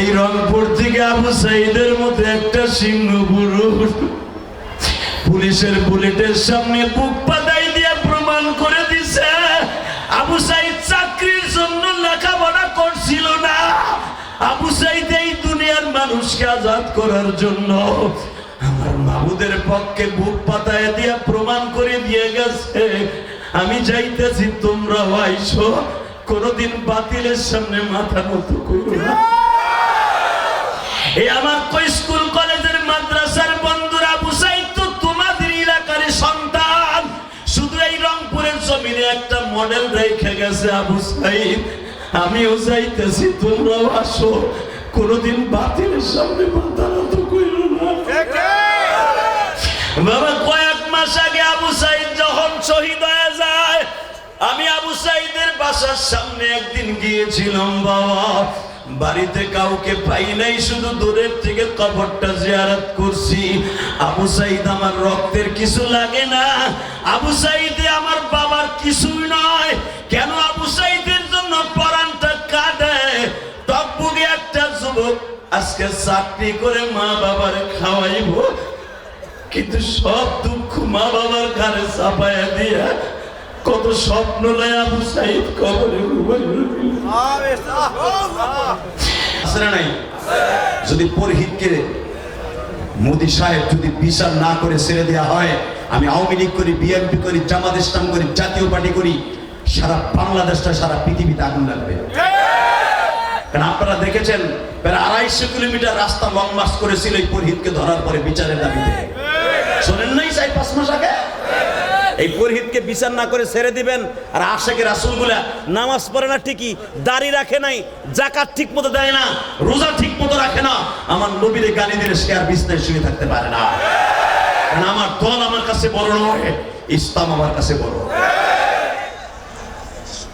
এই রংপুর থেকে আবু সাইদের মতো একটা সিংহ পুরুষ পুলিশের বুলেটের সামনে বুক পাতাই দিয়ে প্রমাণ করে দিছে আবু সাইদ চাকরির জন্য লেখাপড়া করছিল না। আবু সাইদ এই দুনিয়ার মানুষকে আজাদ করার জন্য আমার মাবুদের পক্ষে বুক পাতায় দিয়ে প্রমাণ করে দিয়ে গেছে। আমি চাইতেছি তোমরাও আইসো, কোনদিন বাতিলের সামনে মাথা নত করো না। এই আমার কই স্কুল কলেজের মাদ্রাসার বন্ধুরা, আবু সাইদ তো তোমাদের এলাকার সন্তান। শুধু এই রংপুরের জমিনে একটা মডেল রেখে গেছে আবু সাইদ। আমিও চাইতেছি তোমরাও আসো, কোনদিন বাতিলের সামনে মাথা নত করো না। বাবা, কয়েক মাস আগে আবু সাইদ যখন শহীদ হয়ে যায়, আমি আবু সাইদের বাসার সামনে একদিন গিয়েছিলাম। বাবা, বাড়িতে কাউকে পাই নাই, শুধু দূরের থেকে কবরটা জিয়ারত করছি। আবু সাইদ আমার রক্তের কিছু লাগে না, আবু সাইদে আমার বাবার কিছুই নয়। কেন আবু সাইদের জন্য পরানটা কাঁদে? টকবুকে একটা যুবক আজকে চাকরি করে মা বাবার খাওয়াইব, কিন্তু সব দুঃখ মা বাবার ঘরে চাপায়া দিয়া কত স্বপ্ন লয় আবু সাইদ কবরে নাই। যদি পরহিতকে মোদী সাহেব যদি বিচার না করে ছেড়ে দেওয়া হয়, আমি আওয়ামী লীগ করি, বিএনপি করি, জামাত ইসলাম করি, জাতীয় পার্টি করি, সারা বাংলাদেশটা সারা পৃথিবীতে আগুন লাগবে। কারণ আপনারা দেখেছেন প্রায় 250 কিলোমিটার রাস্তা লং মার্চ করেছিল এই পরহিতকে ধরার পরে বিচারের দাবিতে। শোনেন নাই 4-5 মাস আগে? এই পরহিতকে বিচার না করে ছেড়ে দিবেন। আর আশেকে রাসূলগুলা নামাজ পড়ে না ঠিকই, দাড়ি রাখে নাই, যাকাত ঠিক মতো দেয় না, রোজা ঠিক মতো রাখে না, আমার নবীরে গালি দিলে সে আর বিছনায় শুয়ে থাকতে পারে না। কারণ আমার দল আমার কাছে বড় নয়, ইসলাম আমার কাছে বড়।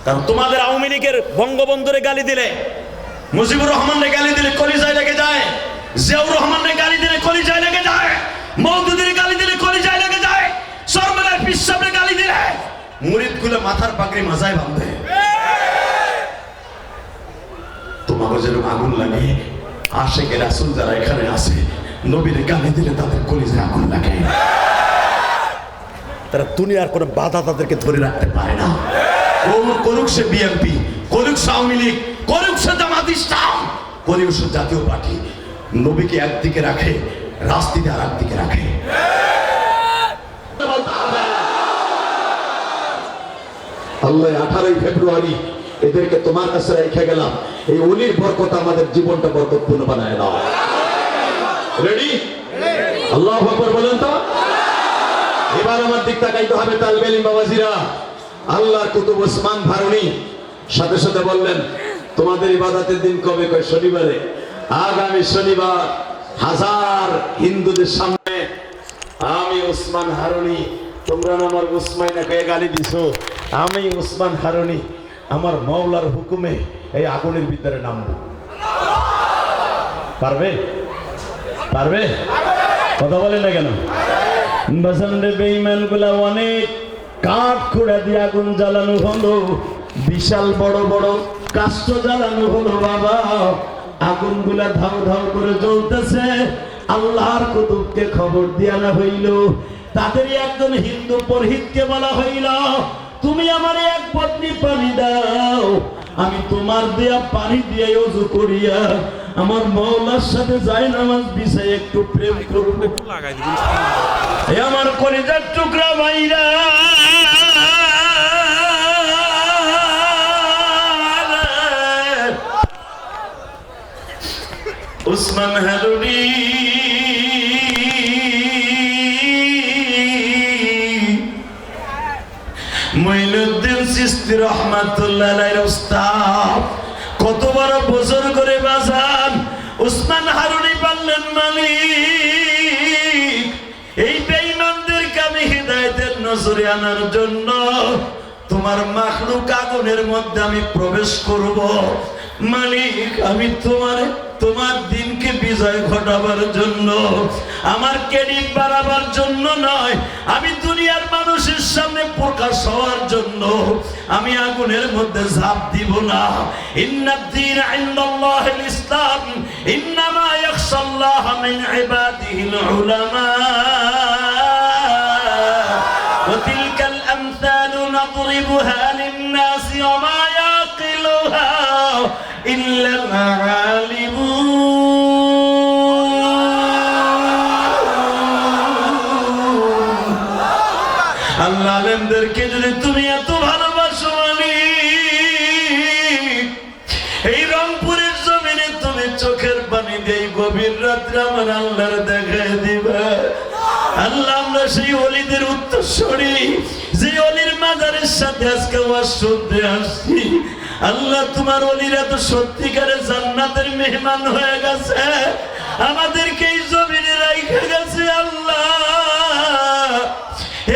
কারণ তোমাদের আওয়ামী লীগের বঙ্গবন্ধুরে গালি দিলে, মুজিবুর রহমানরে গালি দিলে কলিজায় লেগে যায়, জিয়াউর রহমানরে গালি দিলে কলিজায় লেগে যায়, মওদুদের গালি দিলে কলিজায় লেগে যায়, সরমানের পিসাবরে গালি দিলে মুরিদগুলো মাথার পাগড়ি মাথায় বাঁধে। তোমাকে যেরকম আগুন লাগে, আশেকে রাসূল যারা এখানে আছে নবীরে গালি দিলে তাদের কলিজায় আগুন লাগে। তারা দুনিয়ার কোনো বাধা তাদেরকে ধরে রাখতে পারে না। করুক সে বিএনপি, করুক সে আওয়ামী লীগ, করুক সে জামাত ইসলাম, করুক সে জাতীয় পার্টি, নবীকে একদিকে রাখে, রাজনীতি আর একদিকে রাখে। আল্লাহ 18 ফেব্রুয়ারি এদেরকে তোমার কাছে রেখে গেলাম, এই ওলির বরকত আমাদের জীবনটা বরকতপূর্ণ বানায় দাও। রেডি? আল্লাহু আকবার বলেন তো। এবার আমার দিক তাকাইতে হবে তালবে ইলম বাবাজিরা। আল্লাহর কুতুব ওসমান ভারুনী সাথে সাথে বললেন, তোমাদের ইবাদতের দিন কবে? কয় শনিবারে। আগামী শনিবার 1000 হিন্দুদের সামনে আমি ওসমান হারুনী, তোমরা আমার উসমাইনা কয়ে গালি দিছো, আমি ওসমান হারুনী আমার মাওলার হুকুমে এই আগুনের ভিতরে নামবো। পারবে? পারবে? কথা বলে না কেন? বাজারে বেঈমান গুলা অনেক কাঠ খুঁড়া দিয়ে আগুন জ্বালানো হলো, বিশাল বড় বড় কাষ্ঠ জ্বালানো হলো। বাবা, আগুন গুলা ধাউ ধাউ করে জ্বলতেছে। আল্লাহর কুতুবকে খবর দেওয়া হইল, তাদের একজন হিন্দু পুরোহিতকে বলা হইল, তুমি আমারে এক বদনি পানি দাও, আমি তোমার দেয়া পানি দিয়ে ওযু করিয়া আমার মাওলার সাথে যাই নামাজ বিছাই একটু প্রেম করব। এ আমার কলিজার টুকরা ভাইরা, ওসমান হারুনী মুঈনুদ্দিন চিশতি রাহমাতুল্লাহ আলাইহির উস্তাদ কত বড় বছর করে বাজান ওসমান হারুনী বললেন, মালিক এই বেঈমানদেরকে আমি হিদায়াতের নজরে আনার জন্য তোমার মাখলুক আগুনের মধ্যে আমি প্রবেশ করব। মালিক, আমি তোমার দিনকে বিজয় ঘটাবার জন্য, আমার ক্রেডিট বাড়াবার জন্য নয়, আমি দুনিয়ার মানুষের সামনে প্রকাশ হওয়ার জন্য আমি আগুনের মধ্যে ঝাঁপ দিব না। ইন্নাদ দীন ইনদাল্লাহিল ইসলাম, ইন্নামা ইয়াখশাল্লাহ মিন ইবাদিহিল উলামা ওয়া তিলকাল আমসালু নাদরিবুহা লিন-নাসি ওয়া মা ইয়াকিলুহা ইল্লাল আলিমুন। আল্লাহ আলেমদেরকে যদি তুমি এত ভালোবাসো, এই রংপুরের জমিনে তুমি চোখের পানি দিয়ে গভীর রাত্রে আমার আল্লাহর দেখায় দিবা। আল্লাহ, আমরা সেই ওলিদের উত্তরসূরি, যে ওলির মাজারের সাথে আজকে ওয়াজ শুনতে আসছি। আল্লাহ, তোমার ওলিরা তো সত্যিকারের জান্নাতের মেহমান হয়ে গেছে, আমাদেরকে এই জমিনে রাইখা গেছে। আল্লাহ,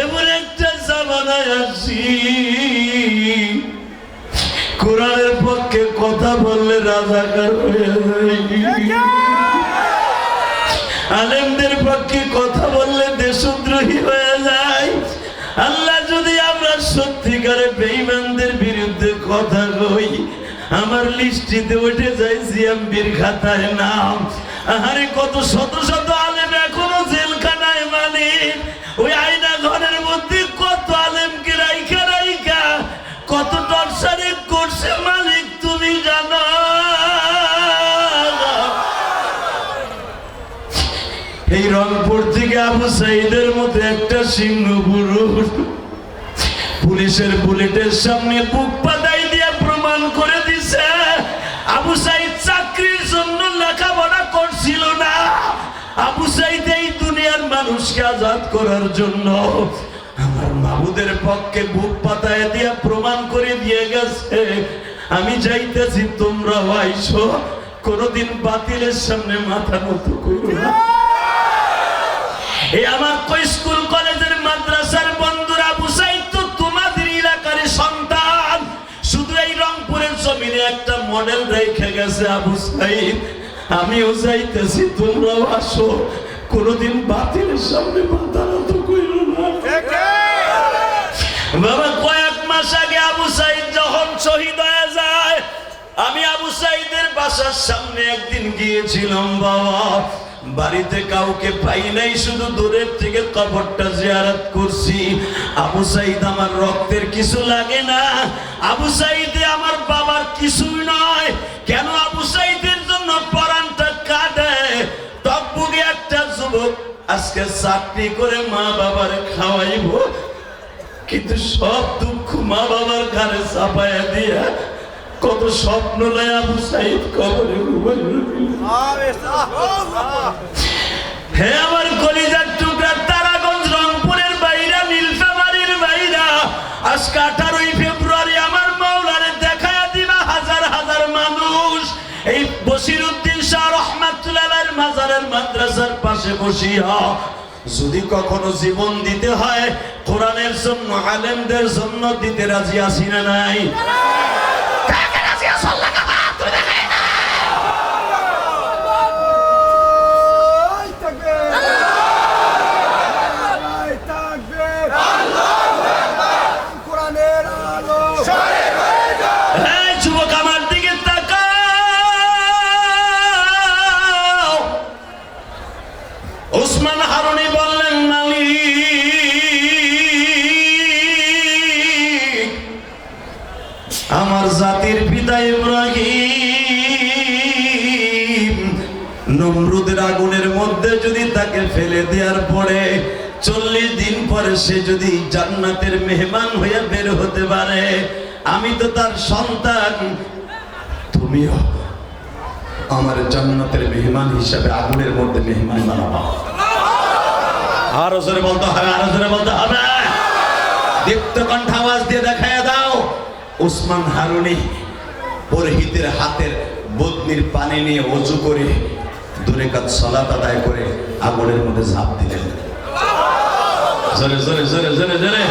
এমন একটা জামানায় আসি, কোরআনের পক্ষে কথা বললে রাজাকার হয়ে যায়, আলেমদের পক্ষে কথা বললে দেশদ্রোহী হয়ে যায়। আল্লাহ, যদি আমরা সত্যিকারে বেঈমানদের বিরুদ্ধে কথা কই, আমার লিস্টিতে উঠে যায় জিএমবির খাতায় নাম। আরে কত শত শত আলেম এখনো জেলখানায়, মালিক ওই আয়না ঘরের মধ্যে কত আলেমকে রাইখা রাইখা কত টর্চারে করছে, মালিক তুমি জানো। এই রংপুর থেকে আবু সাইদের মতো একটা সিংহ পুরুষ পুলিশের বুলেটের সামনে বুক পাতাই দিয়ে প্রমাণ করে দিছে আবু সাইদ চাকরির জন্য লেখাপড়া করছিল না, আবু সাইদ এই দুনিয়ার মানুষকে আজাদ করার জন্য আমার মাবুদের পক্ষে বুক পাতায় দিয়া প্রমাণ করে দিয়ে গেছে। আমি চাইতেছি তোমরা আইসো, কোনদিন বাতিলের সামনে মাথা নত করো না। এই আমার স্কুল কলেজের মাদ্রাসার বন্ধুরা, আবু সাইদ তো তোমাদের এলাকার সন্তান, শুধু এই রংপুরের জমিনে একটা মডেল রেখে গেছে আবু সাইদ। আমিও চাইতেছি তোমরাও আসো, কোনদিন বাতিলের সামনে মাথা নত করো না। বাবা, কয়েক মাস আগে আবু সাইদ যখন শহীদ হয়ে যায়, আমি আবু সাইদের বাসার সামনে একদিন গিয়েছিলাম। বাবা, বাড়িতে কাউকে পাই নাই, শুধু দূরের থেকে কবরটা জিয়ারত করছি। আবু সাইদ আমার রক্তের কিছু লাগে না, আবু সাইদে আমার বাবার কিছুই নয়। কেন আবু সাইদের জন্য পরানটা কাটে? টকবুকে একটা যুবক আজকে চাকরি করে মা বাবার খাওয়াইব, কিন্তু সব দুঃখ মা বাবার ঘরে চাপায়া দিয়া কত স্বপ্ন লয় আবু সাইদ কবরে হে আমার কলিজার টুকরা তারাগঞ্জ রংপুরের বাইরা নীলফামারীর বাইরা, আজকে 18 ফেব্রুয়ারি আমার মাওলারে দেখায়া দিবা হাজার হাজার মানুষ এই বসিরউদ্দিন শাহ রহমাতুল্লাহ আলাইহির মাজারের মাদ্রাসার পাশে বসিয়া যদি কখনো জীবন দিতে হয় কোরআনের জন্য, আলেমদের জন্য দিতে রাজি আছি না নাই? যুবক আমার দিকে তাকাও। ওসমান হারুনি বললেন, মালিক, আমার জাতির পিতা ইব্রাহিম নমরুদের আগুনের মধ্যে যদি তাকে ফেলে দেওয়ার পরে 40 দিন পরে সে যদি জান্নাতের মেহমান হয়ে বের হতে পারে, আমি তো তার সন্তান, তুমিও আমার জান্নাতের মেহমান হিসাবে আগুনের মধ্যে মেহমান বানাবো। আরো জোরে বলতে হবে, আরো জোরে বলতে হবে, দীপ্ত কণ্ঠ আওয়াজ দিয়ে দেখায় দাও। ওসমান হারুনি পুরোহিতের হাতের বদনির পানি নিয়ে ওযু করে 2 রাকাত সালাত আদায় করে আগুনের মধ্যে ঝাঁপ দিলেন। জোরে জোরে জোরে জোরে জোরে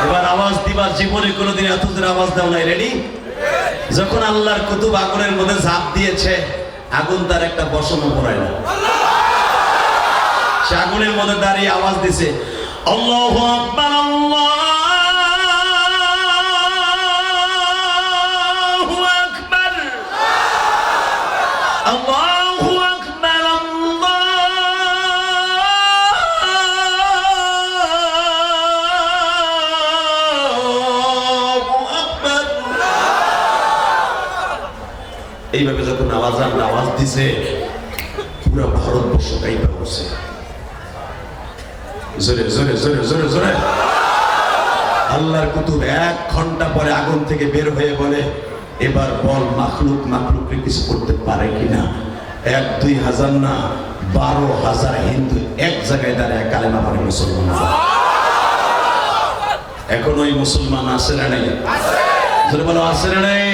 এবার আওয়াজ দিবা। জীবনে কোনোদিন এত জোরে আওয়াজ দাও নাই। রেডি? যখন আল্লাহর কুতুব আগুনের মধ্যে ঝাঁপ দিয়েছে, আগুন তার একটা বসনও পড়ায় না, সে আগুনের মধ্যে দাঁড়িয়ে আওয়াজ দিছে, আল্লাহু আকবার, আল্লাহু আকবার, আল্লাহু আকবার, আল্লাহু আকবার। এইভাবে যখন আওয়াজ দিছে, পুরো ভারতবর্ষ কাইপা পড়ছে। জোরে জোরে জোরে জোরে জোরে। আল্লাহর কুতুব 1 ঘন্টা পরে আগুন থেকে বের হয়ে বলে, এবার বল মাখলুককে কিছু করতে পারে কিনা। 1-2 হাজার না, 12,000 হিন্দু এক জায়গায় দাঁড়ায় কালেমা পড়ে মুসলমান। এখন ওই মুসলমান আছে না নেই? জোরে বলো, আছে না নেই?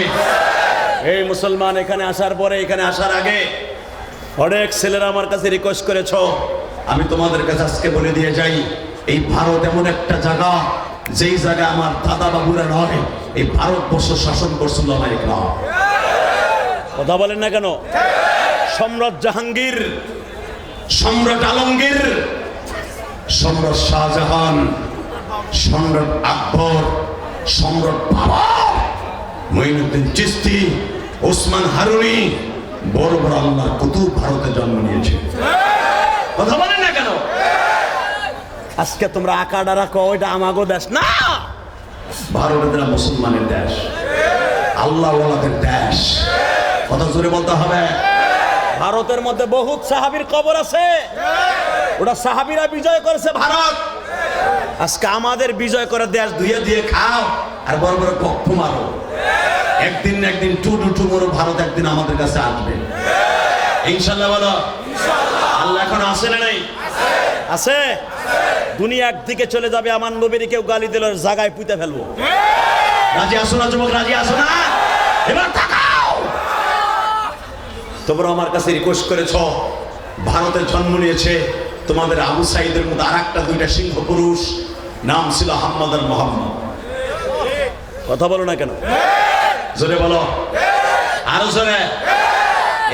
এই মুসলমান এখানে আসার পরে, এখানে আসার আগে অনেক ছেলেরা আমার কাছে রিকোয়েস্ট করেছ, আমি তোমাদের কাছে আজকে বলে দিয়ে যাই, এই ভারত এমন একটা জায়গা, যেই জায়গায় আমার দাদা বাবুরা নয়, এই ভারতবর্ষ শাসন করছিল আমেরিকা। কথা বলেন না কেন? সম্রাট জাহাঙ্গীর, সম্রাট আলমগীর, সম্রাট শাহজাহান, সম্রাট আকবর, সম্রাট বাবর, মঈনুদ্দিন চিশতি, ওসমান হারুনি, বড় বড় আল্লাহর কুতুব ভারতে জন্ম নিয়েছে। কথা বলেন না কেন? আজকে তোমরা আকাডা রাখো, ওইটা আমাগো দেশ না। ভারতের মুসলমানের দেশ, আল্লাহ ওয়ালাদের দেশ। কথা জোরে বলতে হবে। ভারতের মধ্যে বহুত সাহাবীর কবর আছে, ওটা সাহাবীরা বিজয় করেছে ভারত। আজকে আমাদের বিজয় করে দেশ ধুয়ে ধুয়ে খাও আর বড় বড় পক্ষ মারো। একদিন না একদিন টু মরো, ভারত একদিন আমাদের কাছে আসবে ইনশাআল্লাহ। বলো আল্লাহ এখন আছে না নাই? আছে। দুনিয়া একদিকে চলে যাবে, আমার নবীর কেউ গালি দিল জায়গায় পুঁতে ফেলবো। রাজি আসো না যুবক? রাজি আসো না? এবার তাকাও। তোমরা আমার কাছে রিকোয়েস্ট করেছ, ভারতে জন্ম নিয়েছে তোমাদের আবু সাইদের মতো আর একটা 2টা সিংহ পুরুষ, নাম ছিল আহমদ আর মোহাম্মদ। কথা বলো না কেন? জোরে বলো, আরো জোরে।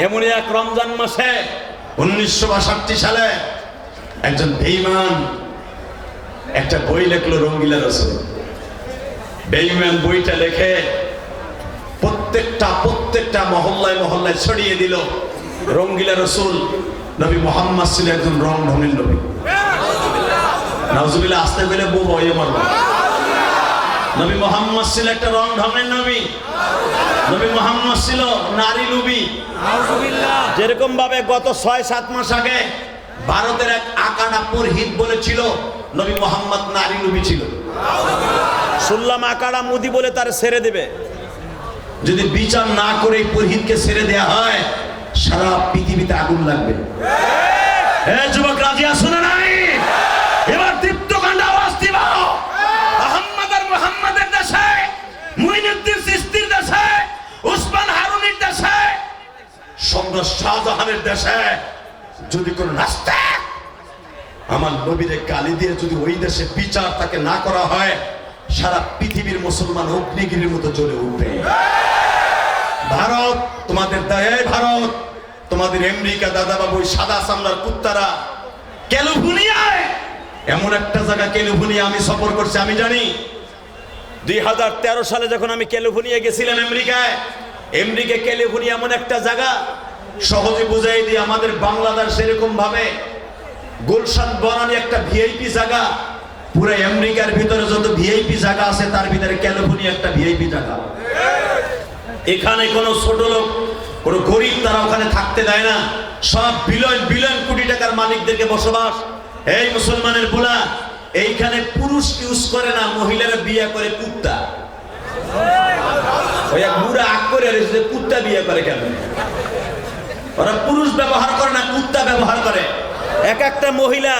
এমনই এক রমজান মাসে 1962 সালে একজন বেঈমান একটা বই লিখলো, রঙ্গিলা রসুল। বেঈমান বইটা লিখে প্রত্যেকটা মহল্লায় মহল্লায় ছড়িয়ে দিল। রঙ্গিলা রসুল নবী মুহাম্মদ ছিল একজন রং ঢঙের নবী। নাউজুবিল্লাহ, আসতে পেলে বউ হয়ে মারব। নবী মুহাম্মদ ছিল একটা রং ঢঙের নবী। নবী মুহাম্মদ ছিল নারী লোভী। যেরকম ভাবে গত 6-7 মাস আগে ভারতের এক আকাডা পুরোহিত বলেছিল নবী মুহাম্মদ নারী লোভী ছিল। শুনলাম আকাডা মোদি বলে তার ছেড়ে দেবে। যদি বিচার না করে পুরোহিতকে ছেড়ে দেয়া হয়, সারা পৃথিবীতে আগুন লাগবে। যুবক রাজি আসো না নাই? এবার দীপ্ত কাণ্ডে আওয়াজ দিব। আহমদ আর মুহাম্মাদের দেশে, মুঈনুদ্দিন চিশতির দেশে, ওসমান হারুনির দেশে, সম্রাট শাহজাহানের দেশে যদি কোন নাস্তিক আমার নবীরে গালি দিয়ে যদি ওই দেশে বিচার তাকে না করা হয়, সারা পৃথিবীর মুসলমান অগ্নিগিরির মতো জ্বলে উঠবে। ভারত তোমাদের দায়, ভারত তোমাদের আমেরিকা দাদা বাবু সাদা চামড়ার কুত্তারা ক্যালিফোর্নিয়ায়, এমন একটা জায়গা ক্যালিফোর্নিয়া আমি সফর করছি, আমি জানি। 2013 সালে যখন আমি ক্যালিফোর্নিয়া গেছিলাম আমেরিকায়, ক্যালিফোর্নিয়া এমন একটা জায়গা, সহজে বুঝাই দিই, আমাদের বাংলাদেশ এরকম ভাবে গুলশান বনানী একটা ভিআইপি জায়গা, পুরো আমেরিকার ভিতরে যত ভিআইপি জায়গা আছে তার ভিতরে ক্যালিফোর্নিয়া একটা ভিআইপি জায়গা। এখানে কোনো ছোট লোক, কোনো গরিব তারা ওখানে থাকতে দেয় না। সব বিলিয়ন কোটি টাকার মালিকদেরকে বসবাস। এই মুসলমানের পোলা এইখানে পুরুষ ইউজ করে না, মহিলারা বিয়ে করে কুত্তা। ওই এক বুড়া আগ করে যে কুত্তা বিয়ে করে কেন? ওরা পুরুষ ব্যবহার করে না, কুত্তা ব্যবহার করে। এক একটা মহিলা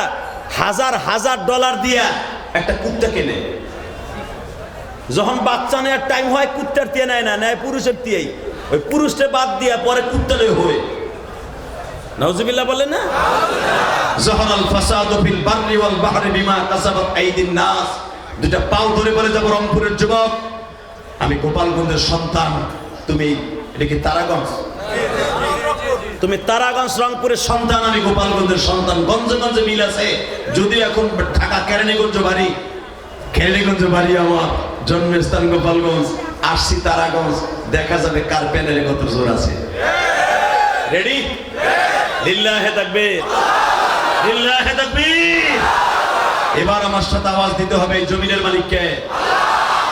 হাজার ডলার দিয়া একটা কুত্তা কেনে। যখন বাচ্চা নেওয়ার টাইম হয়, কুত্তার দিয়ে নেয় না, নেয় পুরুষের দিয়েই। ওই পুরুষটা বাদ দিয়া পরে কুত্তারে হয়ে। নাউজুবিল্লাহ বলেন না? জাহারাল ফাসাদু ফিল বাররি ওয়াল বাহরি বিমা কাসাবাত আইদিন নাস। দুটা পাও ধরে বলে যাব রংপুরের যুবক, আমি গোপালগঞ্জের সন্তান। তুমি এটা কি তারাগঞ্জ? তুমি তারাগঞ্জ রংপুরের সন্তান, আমি গোপালগঞ্জের সন্তান। গঞ্জে গঞ্জে মিল আছে, যদিও এখন ঢাকা কেরানীগঞ্জ বাড়ি। কেরানীগঞ্জ বাড়ি আমার, জন্মস্থান গোপালগঞ্জ, আসছি তারাগঞ্জ। দেখা যাবে কার প্যানেলে কত জোর আছে। রেডি? লিল্লাহে তাকবীর, লিল্লাহে তাকবীর। এবার আমার সাথে আওয়াজ দিতে হবে এই জমিনের মালিককে।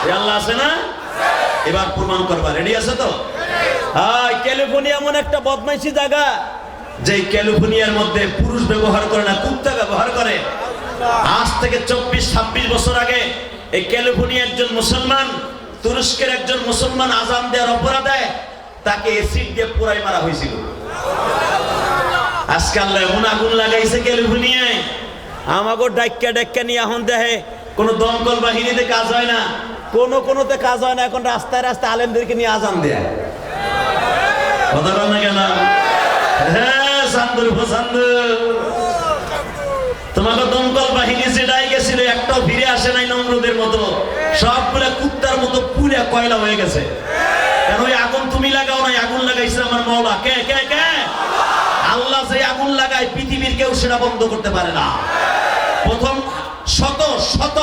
এই আল্লাহ আছে না? এবার প্রমাণ করবা। রেডি আছে তো? হ্যাঁ, ক্যালিফোর্নিয়া এমন একটা বদমাইশি জায়গা, যে ক্যালিফোর্নিয়ার মধ্যে পুরুষ ব্যবহার করে না, কুত্তা ব্যবহার করে। আজ থেকে 24-26 বছর আগে এই ক্যালিফোর্নিয়া একজন মুসলমান, তুরস্কের একজন মুসলমান আজান দেওয়ার অপরাধে তাকে এসিড দিয়ে পুরাই মারা হয়েছিল। আজকে আল্লাহ এমন আগুন লাগাইছে ক্যালিফোর্নিয়ায়, আমাগো ডাক্কা ডাক্কা নিয়ে এখন দেখে কোনো দমকল বাহিনীতে কাজ হয় না, কোনোতে কাজ হয় না, এখন রাস্তায় রাস্তায় আলেমদেরকে নিয়ে আজান দেয়। কথা বল না কেন? হ্যাঁ, সান্দুর পছন্দ। তোমাকে দমকল বাহিনী যেটাই গেছিল একটাও ফিরে আসে নাই নমরুদের মতো, সবগুলা কুত্তার মতো পুরে কয়লা হয়ে গেছে। কেন? ওই আগুন তুমি লাগাও নাই, আগুন লাগাইছে আমার মওলা। কে কে কে? আল্লাহ যে আগুন লাগায় পৃথিবীর কেউ সেটা বন্ধ করতে পারে না। প্রথম শত শত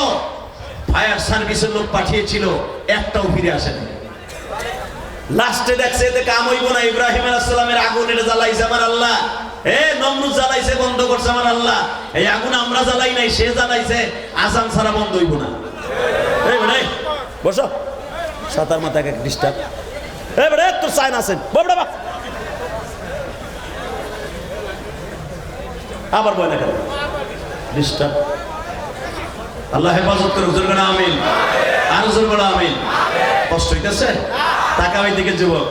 ফায়ার সার্ভিসের লোক পাঠিয়েছিল, একটাও ফিরে আসে নাই। লাস্টে দেখছে এতে কাম হইব না, ইব্রাহিম আলাইহিস সালামের আগুন এটা জ্বালাইছে আমার আল্লাহ। নমরুদ জ্বালাইছে, বন্ধ করছে আমার আল্লাহ। এই আগুন আমরা জ্বালাই নাই, সে জ্বালাইছে, আজান ছাড়া বন্ধ হইব না। এই বেড়ে বসো, সাতার মাথা এক ডিস্টার্ব। এই বেড়ে তোর সাইন আছেন বাবড়া বা আবার বয় না কেন ডিস্টার্ব। আল্লাহ হেফাজত করুক। জোর করে আমিন। আরো জোর করে আমিন। কষ্ট হইতেছে? টাকা ওই দিকে যুবক।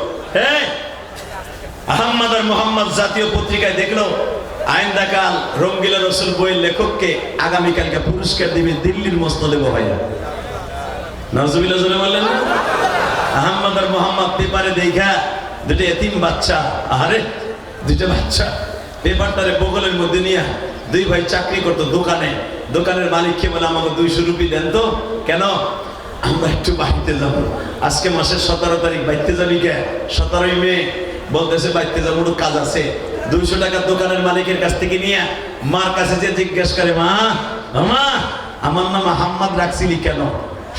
আহমদ আর মোহাম্মদ জাতীয় পত্রিকায় দেখলো আইন্দাকাল রঙ্গিলা রসুল বইয়ের লেখককে আগামীকালকে পুরস্কার দিবে দিল্লির মসনদে ভাইয়া। নাউজুবিল্লাহ জোরে বললেন। আহমদ আর মোহাম্মদ পেপারে দেখা দুটো এতিম বাচ্চা, আরে দুটো বাচ্চা পেপারটারে বগলের মধ্যে নিয়ে, দুই ভাই চাকরি করতো দোকানে। দোকানের মালিককে বলে আমাকে 200 রুপি দেন তো। কেন? আমরা একটু বাড়িতে যাব, আজকে মাসের 17 তারিখ। বাইতে যাবি কে? 17ই মে। বলতেছে বাইতে যাবো, কাজ আছে। 200 টাকা দোকানের মালিকের কাছ থেকে নিয়ে মার কাছে যে জিজ্ঞেস করে, মা মা আমার নাম আহম্মদ রাখছিলি কেন?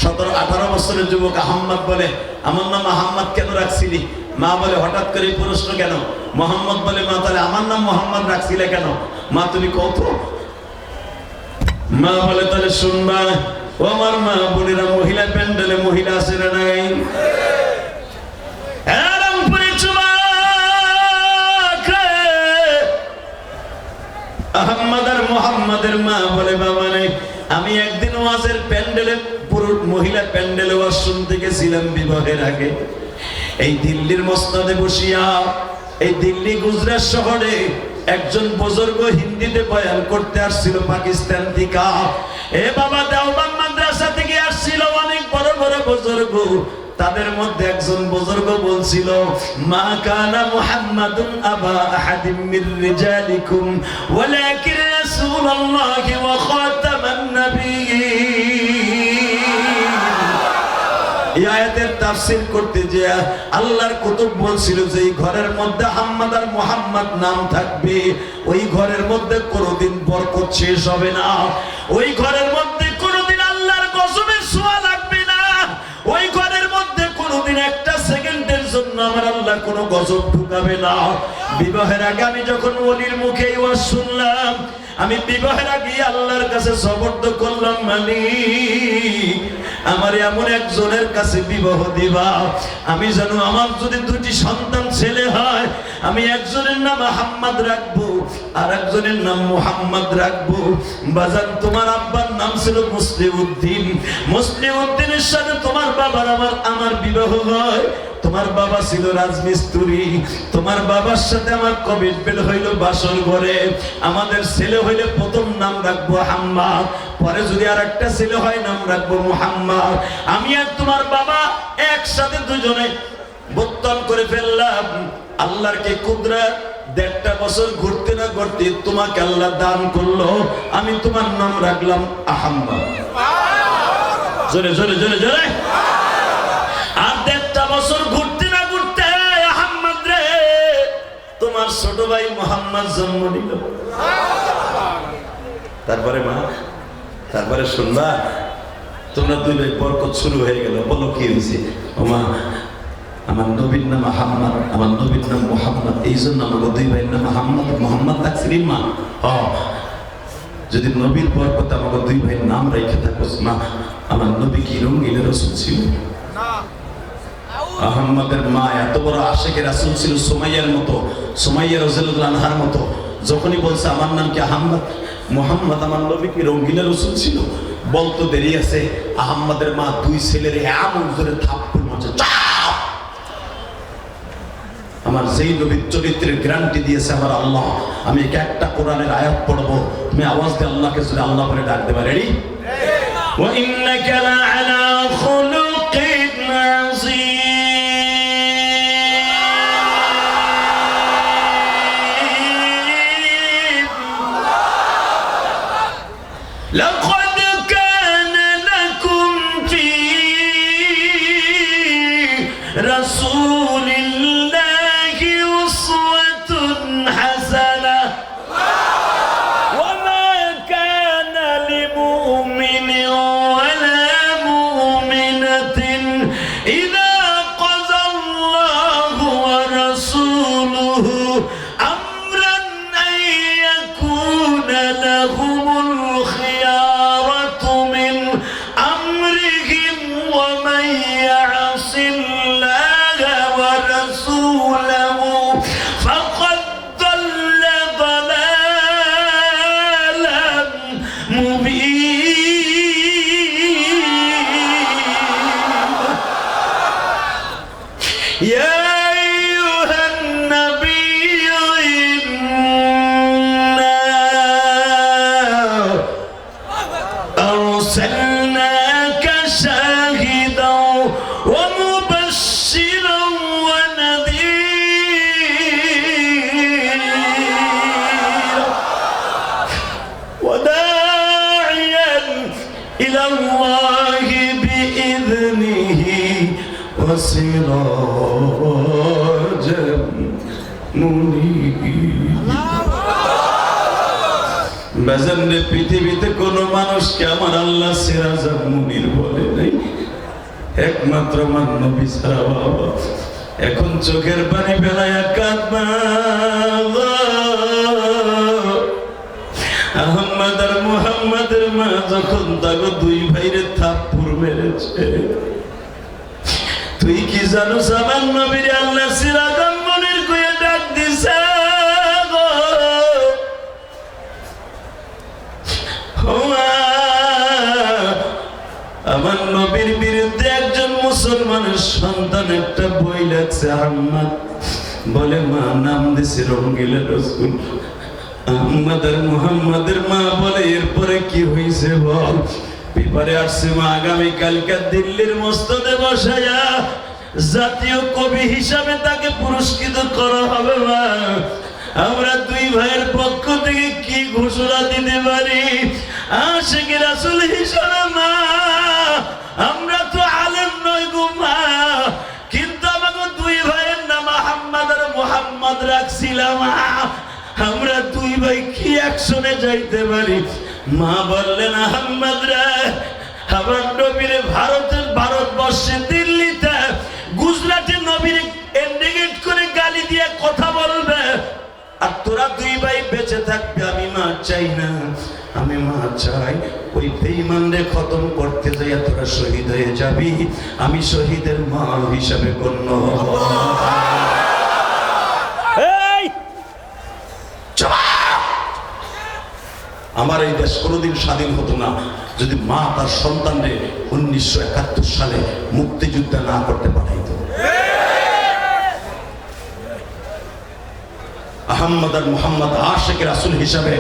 17-18 বছরের যুবক আহম্মদ বলে, আমার নাম আহম্মদ কেন রাখছিলি? মা বলে, হঠাৎ করে এই প্রশ্ন কেন? মোহাম্মদ বলে, মা তাহলে আমার নাম মোহাম্মদ রাখছিলে কেন? মা তুমি কত? মা বলে, তাহলে শুনবা ও আমার মা বোনেরা, মহিলা প্যান্ডেলে মহিলা আছে না নাই? আহম্মদ আর মোহাম্মদের মা বলে, বাবা নেই, আমি একদিন ওয়াজের প্যান্ডেলে, পুরো মহিলা প্যান্ডেলে ওয়াজ শুনতে গেছিলাম বিবাহের আগে। এই দিল্লির মসনদে বসিয়া, এই দিল্লি গুজরাট শহরে একজন বুজুর্গ হিন্দিতে বয়ান করতে আসছিল পাকিস্তান থেকে। বাবা দেওবন্দ মাদ্রাসা থেকে আসছিল অনেক বড় বড় বুজুর্গ। তাদের মধ্যে একজন বুজুর্গ বলছিল, মা কানা মুহাম্মাদুন আবা আহাদিম মির রিজালিকুম ওয়ালাকিন রাসূলুল্লাহি ওয়া খাতামান নাবিয়্যিন। এই আয়াতের তাফসীর করতে যে আল্লাহর কুতুব বলছিল যে এই ঘরের মধ্যে আহমদ আর মুহাম্মদ নাম থাকবে, ওই ঘরের মধ্যে কোনোদিন বরকত শেষ হবে না, ওই ঘরের মধ্যে কোনোদিন আল্লাহর গজবের ছোঁয়া লাগবে না, ওই ঘরের মধ্যে কোনোদিন একটা সেকেন্ডের জন্য আমার আল্লাহ কোনো গজব ঢুকাবে না। বিবাহের আগে আমি যখন ওলির মুখে ওয়াজ শুনলাম, আমি বিবাহের আগে আল্লাহর কাছে সবর্দ করলাম, মালিক আমার এমন একজনের কাছে বিবাহ দিবা, আমি জানো আমার যদি 2টি সন্তান ছেলে হয়, আমি একজনের নাম আহমদ রাখবো আর একজনের নাম মুহাম্মদ রাখবো। বাজান তোমার আব্বার নাম ছিল মুসলিউদ্দিন, মুসলিউদ্দিনের সাথে তোমার বাবার আমার বিবাহ হয়। তোমার বাবা ছিল রাজমিস্ত্রি, তোমার বাবার সাথে আমার কমিটমেন্ট হইল বাসর ঘরে। আমাদের ছেলে হইলে প্রথম নাম রাখবো আহমদ, পরে যদি আর একটা ছেলে হয় নাম রাখবো মুহাম্মদ। আমি আর তোমার বাবা একসাথে দুজনে বত্তন করে ফেললাম। আল্লাহর কি কুদরত, 1.5 বছর ঘুরতে না ঘুরতে তোমাকে আল্লাহ দান করলো, আমি তোমার নাম রাখলাম আহমদ। জোরে জোরে জোরে জোরে। আর 1.5 বছর ঘুরতে না ঘুরতে আহমদ রে তোমার ছোট ভাই মুহাম্মদ জন্ম নিল। তারপরে মা, তারপরে শুনবা তোমরা 2 ভাই বরকত শুরু হয়ে গেল। বলো কি হয়েছে? ও মা, আমার নবীর নাম আহম্মদ, আমার নবীর নাম মুহাম্মদ, এই জন্য আমাকে দুই ভাইয়ের নাম আহম্মদ মোহাম্মদ থাকছে মা। যদি নবীর পর কথা আমাকে দুই ভাইয়ের নাম রেখে থাকোস না, আমার নবী কি রঙিনের রাসূল ছিল? আহম্মদের মা এত বড় আশিকের রাসূল ছিল, সুমাইয়ার মতো, সুমাইয়া রাদিয়াল্লাহু আনহার মতো। যখনই বলছে আমার নাম কি আহম্মদ মুহাম্মদ, আমার নবী কি রঙিনের রাসূল ছিল? বলতো দেরি আছে, আহম্মদের মা দুই ছেলের এমন জোরে থাপ্পড় মারছে, আমার যেই নবীর চরিত্রের গ্যারান্টি দিয়েছে আমার আল্লাহ। আমি একটা কোরআনের আয়াত পড়বো, তুমি আওয়াজ দিয়ে আল্লাহকে যদি আল্লাহ বলে ডাক দেবে। রেডি? ওয়া ইন্নাকা লাআলা খুলুকিন আযীম। লাকাদ কানা লাকুম ফি রাসূলিল্লাহি উসওয়াতুন হাসানাহ ওয়া মা কানা লিমুমিনিন ওয়ালা মুমিনাতিন ইযা কাযাল্লাহু ওয়া রাসূলুহু আমরান আন ইয়াকুনা লাহুমুল খিয়ারাতু মিন আমরিহিম ওয়া মান ইয়াসিল্লাহা ওয়া রাসূলাহু ফাকাদ দাল্লা দালালান মুবিনা। ইয়া আইয়ুহান নাবিয়্যু ইন্না আরসালনাকা শাহিদাও ওয়া মুবাশশিরাও ওয়া নাযীরা ওয়া দা'iয়ান ইলা আল্লাহি বিইذনিহি ওয়া সিরাজাম মুনীরা। বাজারে পৃথিবীতে কোন মানুষকে আমার আল্লাহ সিরাজাম মুনীর বলে নাই, একমাত্র আমার নবী ছাড়া। বাবা এখন চোখের পানি ফেলায়া কাঁদবা। আহম্মদ আর মুহাম্মাদের মা যখন তাকে দুই ভাইরে থাপ্পড় মেরেছে, তুই কি জানোস আমার নবীর আল্লাহ সিরাজাম মুনীর কইয়া ডাক দিছে? আমার নবীর বিরুদ্ধে একজন মুসলমানের সন্তান একটা বই লেখছে, আহম্মদ বলে মা নাম দিছে রঙ্গিলা রসুল। আহম্মদ আর মুহাম্মাদের মা বলে এরপরে কি হয়েছে বল? পেপারে আসছে মা আগামীকালকে দিল্লির মসনদে বসায়া জাতীয় কবি হিসাবে তাকে পুরস্কৃত করা হবে। মা আমরা দুই ভাইয়ের পক্ষ থেকে কি ঘোষণা দিতে পারি? আশিক রাসূল হিসাবে মা আমরা তো আলেম নই গো মা, কিন্তু আমাকে দুই ভাইয়ের নাম আহম্মদ আর মুহাম্মদ রাখছিলাম। আমরা দুই ভাই কি অ্যাকশনে যাইতে পারি? মা বললেন আহম্মদ রে, আমার নবীর ভারতবর্ষে দিল্লিতে গুজরাটে নবীর ইন্ডিকেট করে গালি দিয়ে কথা বলবে, আর তোরা দুই ভাই বেঁচে থাকবে। আমি মা চাই না, আমি মা চাই ওই বেঈমানরে খতম করতে যাই তোরা শহীদ হয়ে যাবি, আমি শহীদের মা হিসাবে গণ্য হব। আমার এই দেশ কোনোদিন স্বাধীন হতো না যদি মা তার সন্তানরে 1971 সালে মুক্তিযুদ্ধ না করতে পাঠাইতো। আহম্মদ আর মুহাম্মদ আশিক রাসূল হিসাবে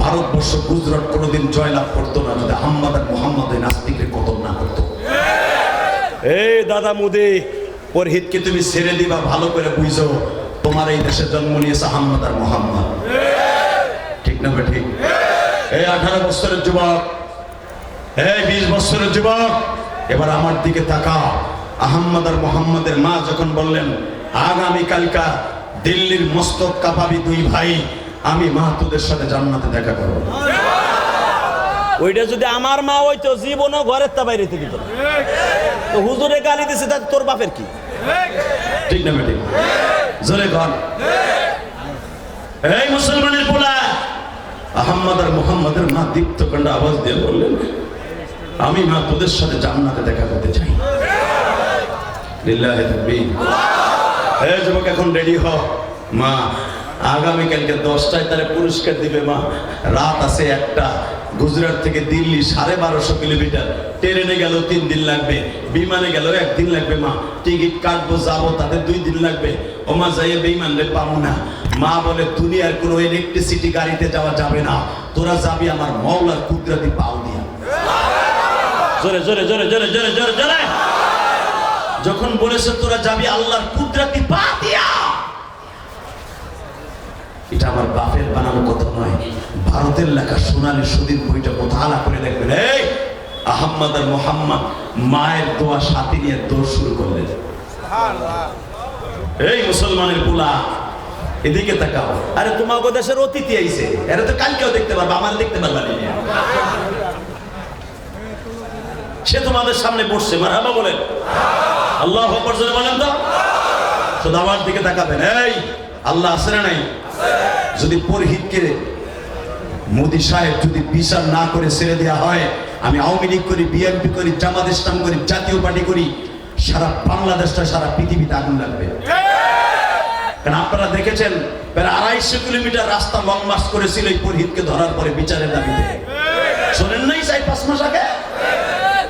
ভারতবর্ষ গুজরাট কোনোদিন জয়লাভ করতো না যদি আহম্মদ আর মুহাম্মদ এই নাস্তিকের কতল না করতো। এই দাদা মোদি, ওর হিতকে তুমি ছেড়ে দিবা, ভালো করে বুঝো। তোমার এই দেশে জন্ম নিয়েছে আহম্মদ আর মুহাম্মদ, ঠিক না ঠিক? এই 18 বছরের যুবক, এই 20 বছরের যুবক, এবার আমার দিকে তাকা। আহম্মদ আর মুহাম্মদের মা যখন বললেন আগামীকালকা দিল্লির মস্তক কাঁপাবি দুই ভাই, আমি মা তোদের সাথে জান্নাতে দেখা করব। ওইটা যদি আমার মা হইতো জীবনও ঘরের তা বাইরে দিত। তো হুজুরে গালি দিছে, তোর বাপের কি? ঠিক না বেটি? জোরে কন। এই মুসলমানের পোলা আহম্মদ আর মুহাম্মাদের মা দীপ্ত কণ্ঠে আওয়াজ দিয়ে বললেন, আমি মা তোদের সাথে জান্নাতে দেখা করতে চাই। লিল্লাহি তাকবীর। এই যুবক এখন রেডি হ, মা আগামীকালকে 10টায় তারে পুরস্কার দিবে। মা রাত আছে 1টা, গুজরাট থেকে দিল্লি 1250 কিলোমিটার, ট্রেনে গেল 3 দিন লাগবে, বিমানে গেল 1 দিন লাগবে। মা টিকিট কাটবো, যাবো, তাদের 2 দিন লাগবে। ও মা যাইয়ে বেঈমান রে পাবো না। মা বলে দুনিয়ার কোনো ইলেকট্রিসিটি গাড়িতে যাওয়া যাবে না, তোরা যাবি আমার মাওলার কুদরতি পাও দিয়া। জোরে জোরে জোরে জোরে জোরে জোরে জোরে। যখন বলেছে তোরা যাবি আল্লাহর কুদরতি পা দিয়া, এটা আমার বাপের বানানো কথা নয়, ভারতের লেখা সোনালী সুদীর বইটা মোতালা করে দেখবেন। এই আহম্মদ আর মোহাম্মদ মায়ের দোয়া সাথে নিয়ে দৌড় শুরু করলেন। এই মুসলমানের পোলা এদিকে তাকাও। আরে তোমাকে দেশের অতিথি আইছে, এরা তো কালকেও দেখতে পারবা, আমার দেখতে পারবা না। সে তোমাদের সামনে বসছে, মারহাবা বলেন, আল্লাহু আকবার জোরে বলেন তো। শুধু আমার দিকে তাকাবেন। এই আল্লাহ আছে না নাই? যদি পরহিতকে মোদি সাহেব যদি বিচার না করে ছেড়ে দেওয়া হয়, আমি আওয়ামী লীগ করি, বিএনপি করি, জামাত ইসলাম করি, জাতীয় পার্টি করি, সারা বাংলাদেশটা সারা পৃথিবীতে আগুন লাগবে। কারণ আপনারা দেখেছেন প্রায় 250 কিলোমিটার রাস্তা লং মার্চ করেছিল এই পরহিতকে ধরার পরে বিচারের দাবিতে। শোনেন নাই 4-5 মাস আগে?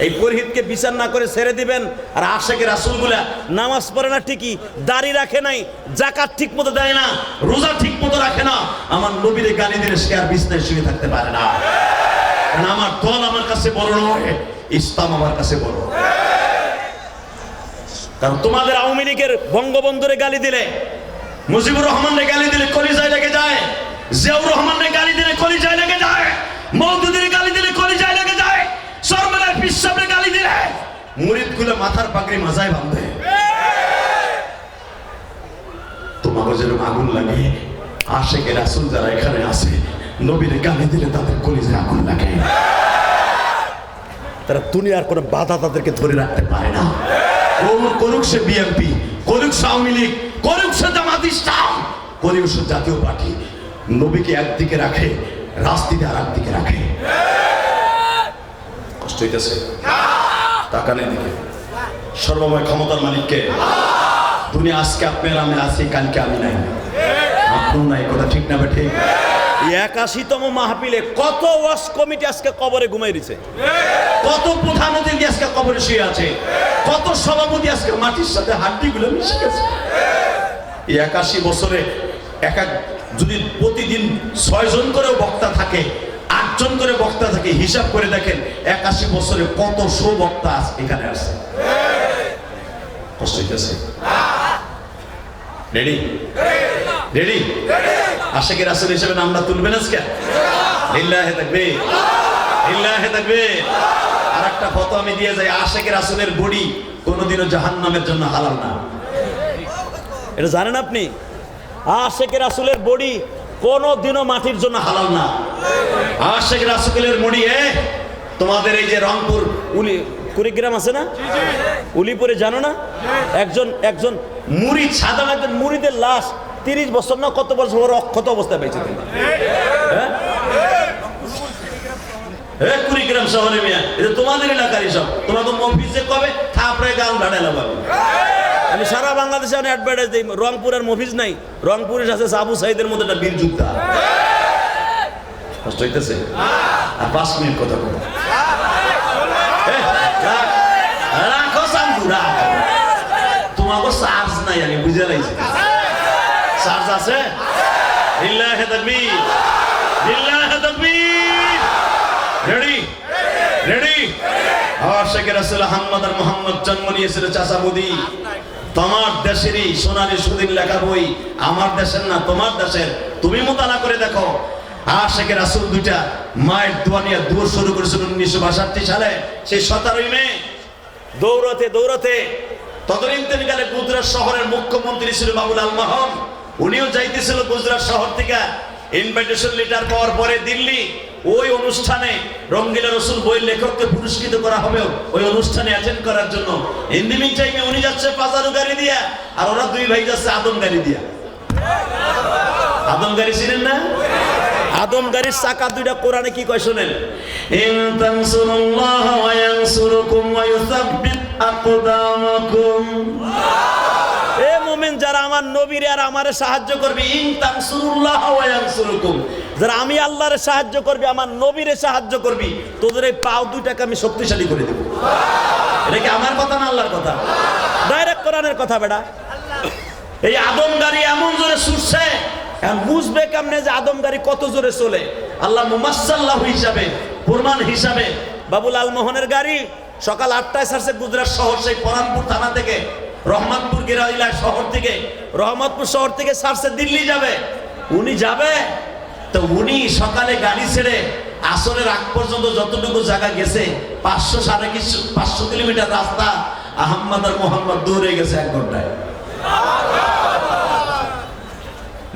এই পরহিতকে বিচার না করে ছেড়ে দিবেন। আর আশেকে রাসূলগুলা নামাজ পড়ে না ঠিকই, দাড়ি রাখে নাই, যাকাত ঠিক মতো দেয় না, রোজা ঠিক মতো রাখে না, আমার নবীরে গালি দিলে সে আর বিছানায় শুয়ে থাকতে পারে না। কারণ আমার দল আমার কাছে বড় নয়, ইসলাম আমার কাছে বড়। কারণ তোমাদের আওয়ামী লীগের বঙ্গবন্ধুরে গালি দিলে, মুজিবুর রহমানরে গালি দিলে কলিজায় লেগে যায়, জিয়াউর রহমানরে গালি দিলে কলিজায় লেগে যায়, মওদুদের গালি দিলে কলিজায় লেগে যায়, সরমানের পিসাবরে গালি দিলে মুরিদগুলো মাথার পাগড়ি মাজায় বাঁধে। তোমাকে যেরকম আগুন লাগে, আশেকে রাসূল যারা এখানে আছে নবীরে গালি দিলে তাদের কলিজায় আগুন লাগে। তারা দুনিয়ার কোনো বাধা তাদেরকে ধরে রাখতে পারে না। করুক সে বিএনপি, করুক সে আওয়ামী লীগ, করুক সে জামাত ইসলাম, করুক সে জাতীয় পার্টি, নবীকে একদিকে রাখে, রাজনীতি আর একদিকে রাখে। কষ্ট হইতেছে? তাকানের দিকে। সর্বময় ক্ষমতার মালিককে। দুনিয়া আজকে আপনার আমি আছি, কালকে আমি নাই, আপনিও নাই, কথা ঠিক না বেঠে? 81তম মাহফিলে কত ওয়াজ কমিটি আজকে কবরে ঘুমাই দিছে, কত প্রধানমন্ত্রী আজকে কবরে শুয়ে আছে, কত সভাপতি আজকে মাটির সাথে হাড্ডিগুলো মিশে গেছে। 81 বছরে যদি প্রতিদিন 6 জন করেও বক্তা থাকে, 8 জন করে বক্তা থাকে, হিসাব করে দেখেন 81 বছরে কত শো বক্তা এখানে আসছে। কষ্ট হইতেছে? Ready ready? আশিকের রাসূল হিসেবে নামটা তুলবেন আজকে? লিল্লাহি তাকবীর, লিল্লাহি তাকবীর। আরেকটা ফটো আমি দিয়ে যাই, আশিকের রাসূলের বডি কোনোদিনও জাহান্নামের জন্য হালাল না। এটা জানেন আপনি? আশিকের রাসূলের বডি কোনোদিনও মাটির জন্য হালাল না। আশিকের রাসূলের বডি তোমাদের এই যে রংপুর কুড়িগ্রাম আছে না, উলিপুরে জানো না, একজন মুরিদ, সাধারণ একজন মুরিদের লাশ 30 বছর না কত বছর অক্ষত অবস্থায় পেয়েছে। কুড়িগ্রাম শহরে মিয়া, এটা তোমাদের এলাকারই সব। তোমাকে মফিজে কবে থাপড়ে গাল ভাড়াইলা পাবে। আমি সারা বাংলাদেশে অ্যাডভার্টাইজ দিই, রংপুরের মফিজ নাই, রংপুরের আছে আবু সাইদের মধ্যে একটা বীর যোদ্ধা। কষ্ট হইতেছে? আর 5 মিনিট কথা বলো। রাখো সান্দুরা, তোমাকে চার্জ নাই, আমি বুঝে লাইছি। চার্জ আছে? লিল্লাহি তাকবীর, লিল্লাহি তাকবীর। Ready ready? আশিকের রাসূল আহমদ আর মুহাম্মদ জন্ম নিয়েছিল চাচা মুদি। তোমার দেশেরই সোনালী সুদিন লেখা বই, আমার দেশের না, তোমার দেশের। তুমি মোতালা করে দেখো, আশিকের রাসূল দুইটা মায়ের দোয়া নিয়ে দৌড় শুরু করেছিল 1962 সালে। সেই 17 মে দৌড়াতে দৌড়াতে তদরিন্তকালে গুজরাট শহরের মুখ্যমন্ত্রী ছিল বাবুল আল মাহন। উনিও যাইতেছিল গুজরাট শহর থেকে, ইনভাইটেশন লেটার পাওয়ার পরে দিল্লি। ওই অনুষ্ঠানে রঙ্গিলা রসুল বই লেখককে পুরস্কৃত করা হবে ওই অনুষ্ঠানে অ্যাটেন্ড করার জন্য। ইন দি মিন টাইমে উনি যাচ্ছে পাজারো গাড়ি দিয়া, আর ওরা দুই ভাই যাচ্ছে আদম গাড়ি দিয়া। আদম গাড়ি চিনেন না? আদম গাড়ির চাকা দুইটা কোরআনে কি কয় শুনেন, ইন তানসুরুল্লাহ ওয়া ইয়ানসুরুকুম ওয়া ইউসাব্বিত আকদামাকুম। এ মুমিন, যারা আমার নবীর আর আমারে সাহায্য করবে, ইন তানসুরুল্লাহ ওয়া ইয়ানসুরুকুম, যারা আমি আল্লাহরে সাহায্য করবে, আমার নবীরে সাহায্য করবি, তোদের এই পাও দুইটাকে আমি শক্তিশালী করে দেব। এটা কি আমার কথা না আল্লাহর কথা? ডাইরেক্ট কোরআনের কথা বেটা। এই আদম গাড়ি এমন জোরে ছুটছে, এখন বুঝবে কেমনে যে আদম গাড়ি কত জোরে চলে? আল্লাহ মুমাসসাল্লাহু হিসাবে, প্রমাণ হিসাবে বাবুল আলমোহনের গাড়ি সকাল 8টায় ছাড়ছে গুজরাট শহর, সেই পরানপুর থানা থেকে, রহমতপুর গেরাইলা শহর থেকে, রহমতপুর শহর থেকে ছাড়ছে দিল্লি যাবে। উনি যাবে তো উনি সকালে গাড়ি ছেড়ে আসরের আগ পর্যন্ত যতটুকু জায়গা গেছে 500 কিলোমিটার রাস্তা আহম্মদ আর মোহাম্মদ দৌড়ে গেছে 1 ঘন্টায়।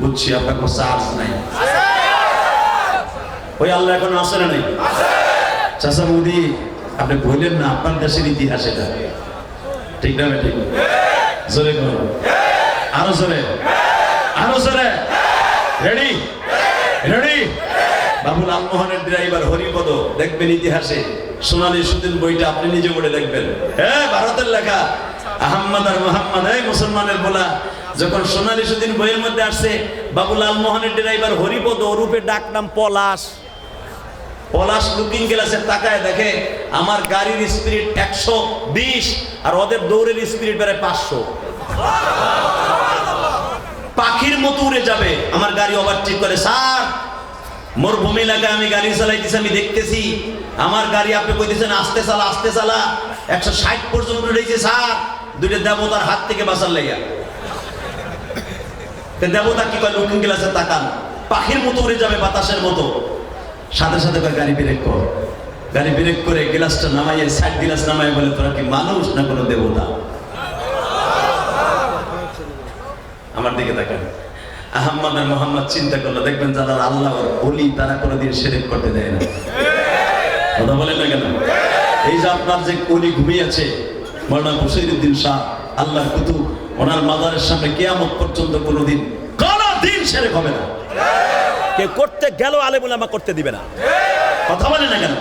বুঝছি আপনার কোনো চার্জ নাই, ওই আল্লাহ এখন আসে না নাই? চাচা মোদি আপনি বললেন না আপনার দেশের ইতিহাস এটা, ঠিক না? ঠিক, জোরে করুন, আরো জোরে, আরো জোরে। Ready ready. বাবুল আলমোহনের ড্রাইভার হরিপদ, দেখবেন ইতিহাসে সোনালী সুদিন বইটা আপনি নিজে পড়ে দেখবেন। হ্যাঁ, ভারতের লেখা আহম্মদ আর মোহাম্মদ, এই মুসলমানের বলা। যখন সোনালী সুদিন বইয়ের মধ্যে আসছে বাবুল আলমোহনের ড্রাইভার হরিপদ, ওরূপে ডাক নাম পলাশ। পলাশ লুকিং গ্লাসে তাকায় দেখে আমার গাড়ির স্পিড 120 আর ওদের দৌড়ের স্পিড বেড়ে 500। পাখির মতো উড়ে যাবে, আমার গাড়ি ওভারটেক করে। স্যার, মরুভূমি এলাকায় আমি গাড়ি চালাইতেছি, আমি দেখতেছি আমার গাড়ি, আপনি কইতেছেন আস্তে চালা আস্তে চালা, 160 পর্যন্ত উঠেছে। স্যার, দুইটা দেবতার হাত থেকে বাঁচার লেগা। দেবতা কি কয়, লুকিং গ্লাসে তাকান, পাখির মতো উড়ে যাবে বাতাসের মতো। সাথে সাথে গাড়ি ব্রেক কর, গাড়ি ব্রেক করে গ্লাসটা নামাইয়ে, সাইড গ্লাস নামাই বলে, তোরা কি মানুষ না কোনো দেবতা? আমার দিকে তাকান। আহম্মদ আর মোহাম্মদ চিন্তা করলো, দেখবেন যারা আল্লাহ ওলি তারা কোনোদিন শিরক করতে দেয় না। কথা বলেন না কেন? এই যে আপনার যে ওলি ঘুমিয়েছে মাওলানা বশিরউদ্দিন শাহ, আল্লাহর কুতুব, ওনার মাজারের সামনে কিয়ামত পর্যন্ত কোনোদিন শিরক হবে না। কে করতে গেল আলেম উলামা করতে দিবে না। কথা বলে না কেন?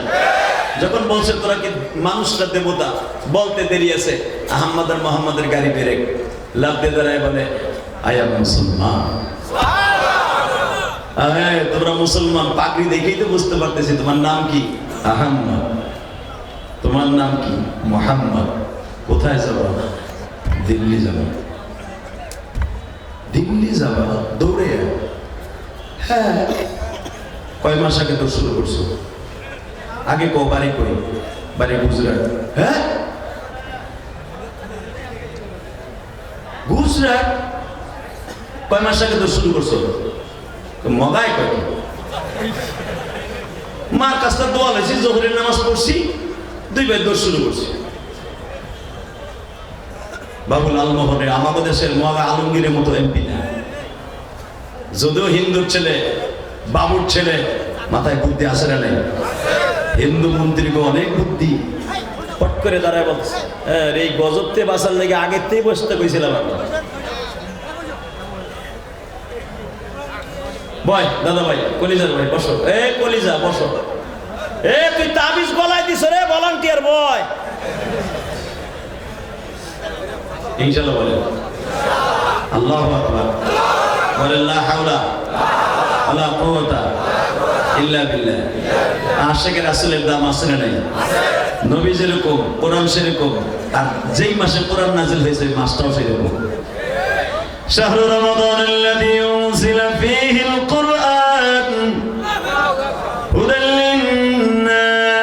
যখন বলছে তোরা কি মানুষরা দেবতা, বলতে দেরি আছে, আহম্মদ আর মোহাম্মদের গাড়ি ব্রেক, লাভ দিয়ে দাঁড়ায় বলে, আয়া মুসলমান, তোমরা মুসলমান, পাগড়ি দেখেই তো বুঝতে পারতেছি তোমার নাম কি? আহম্মদ। তোমার নাম কি? মোহাম্মদ। কোথায় যাবো? দিল্লি যাবো। দিল্লি যাবা? দৌড়ে? হ্যাঁ। কয় মাস আগে তো শুরু করছো? আগে কো বাড়ি কই? বাড়ি গুজরাট। হ্যাঁ, গুজরাট। কয় মাস আগে তো শুরু করছো? মগায় কয়? মার কাছটা দোয়া হয়েছি, জোহরের নামাজ পড়ছি, 2 বার দৌড় শুরু করছি। বাবুল আলমোহরে আমাদের দেশের মগা আলমগীরের মতো এমপি না, যদিও হিন্দুর ছেলে, বাবুর ছেলে, মাথায় বুদ্ধি আসে না নাই? হিন্দু মন্ত্রীকে অনেক বুদ্ধি। পট করে দাঁড়ায় বলছে, এই গজবতে বাঁচার লেগে আগের থেকে বসতে কইছিলাম। বয় দাদা ভাই, কলিজার ভাই বসো। এ কলিজা বসো। এ তুই তাবিজ গলায় দিছ রে, ভলান্টিয়ার বয়। ইনশাআল্লাহ বলেন আল্লাহু আকবার, বলেন লা হাওলা ওয়ালা কুওয়াতা ইল্লা বিল্লাহ। আশিকে রাসূলের দাম আছে না নাই? নবী যেরকম, কোরআন সেরকম, আর যেই মাসে কোরআন নাযিল হয়েছে ওই মাসটাও সেরকম। শাহরু রমাদানাল্লাযী উনজিলা ফীহিল কুরআন হুদাল লিন্নাস।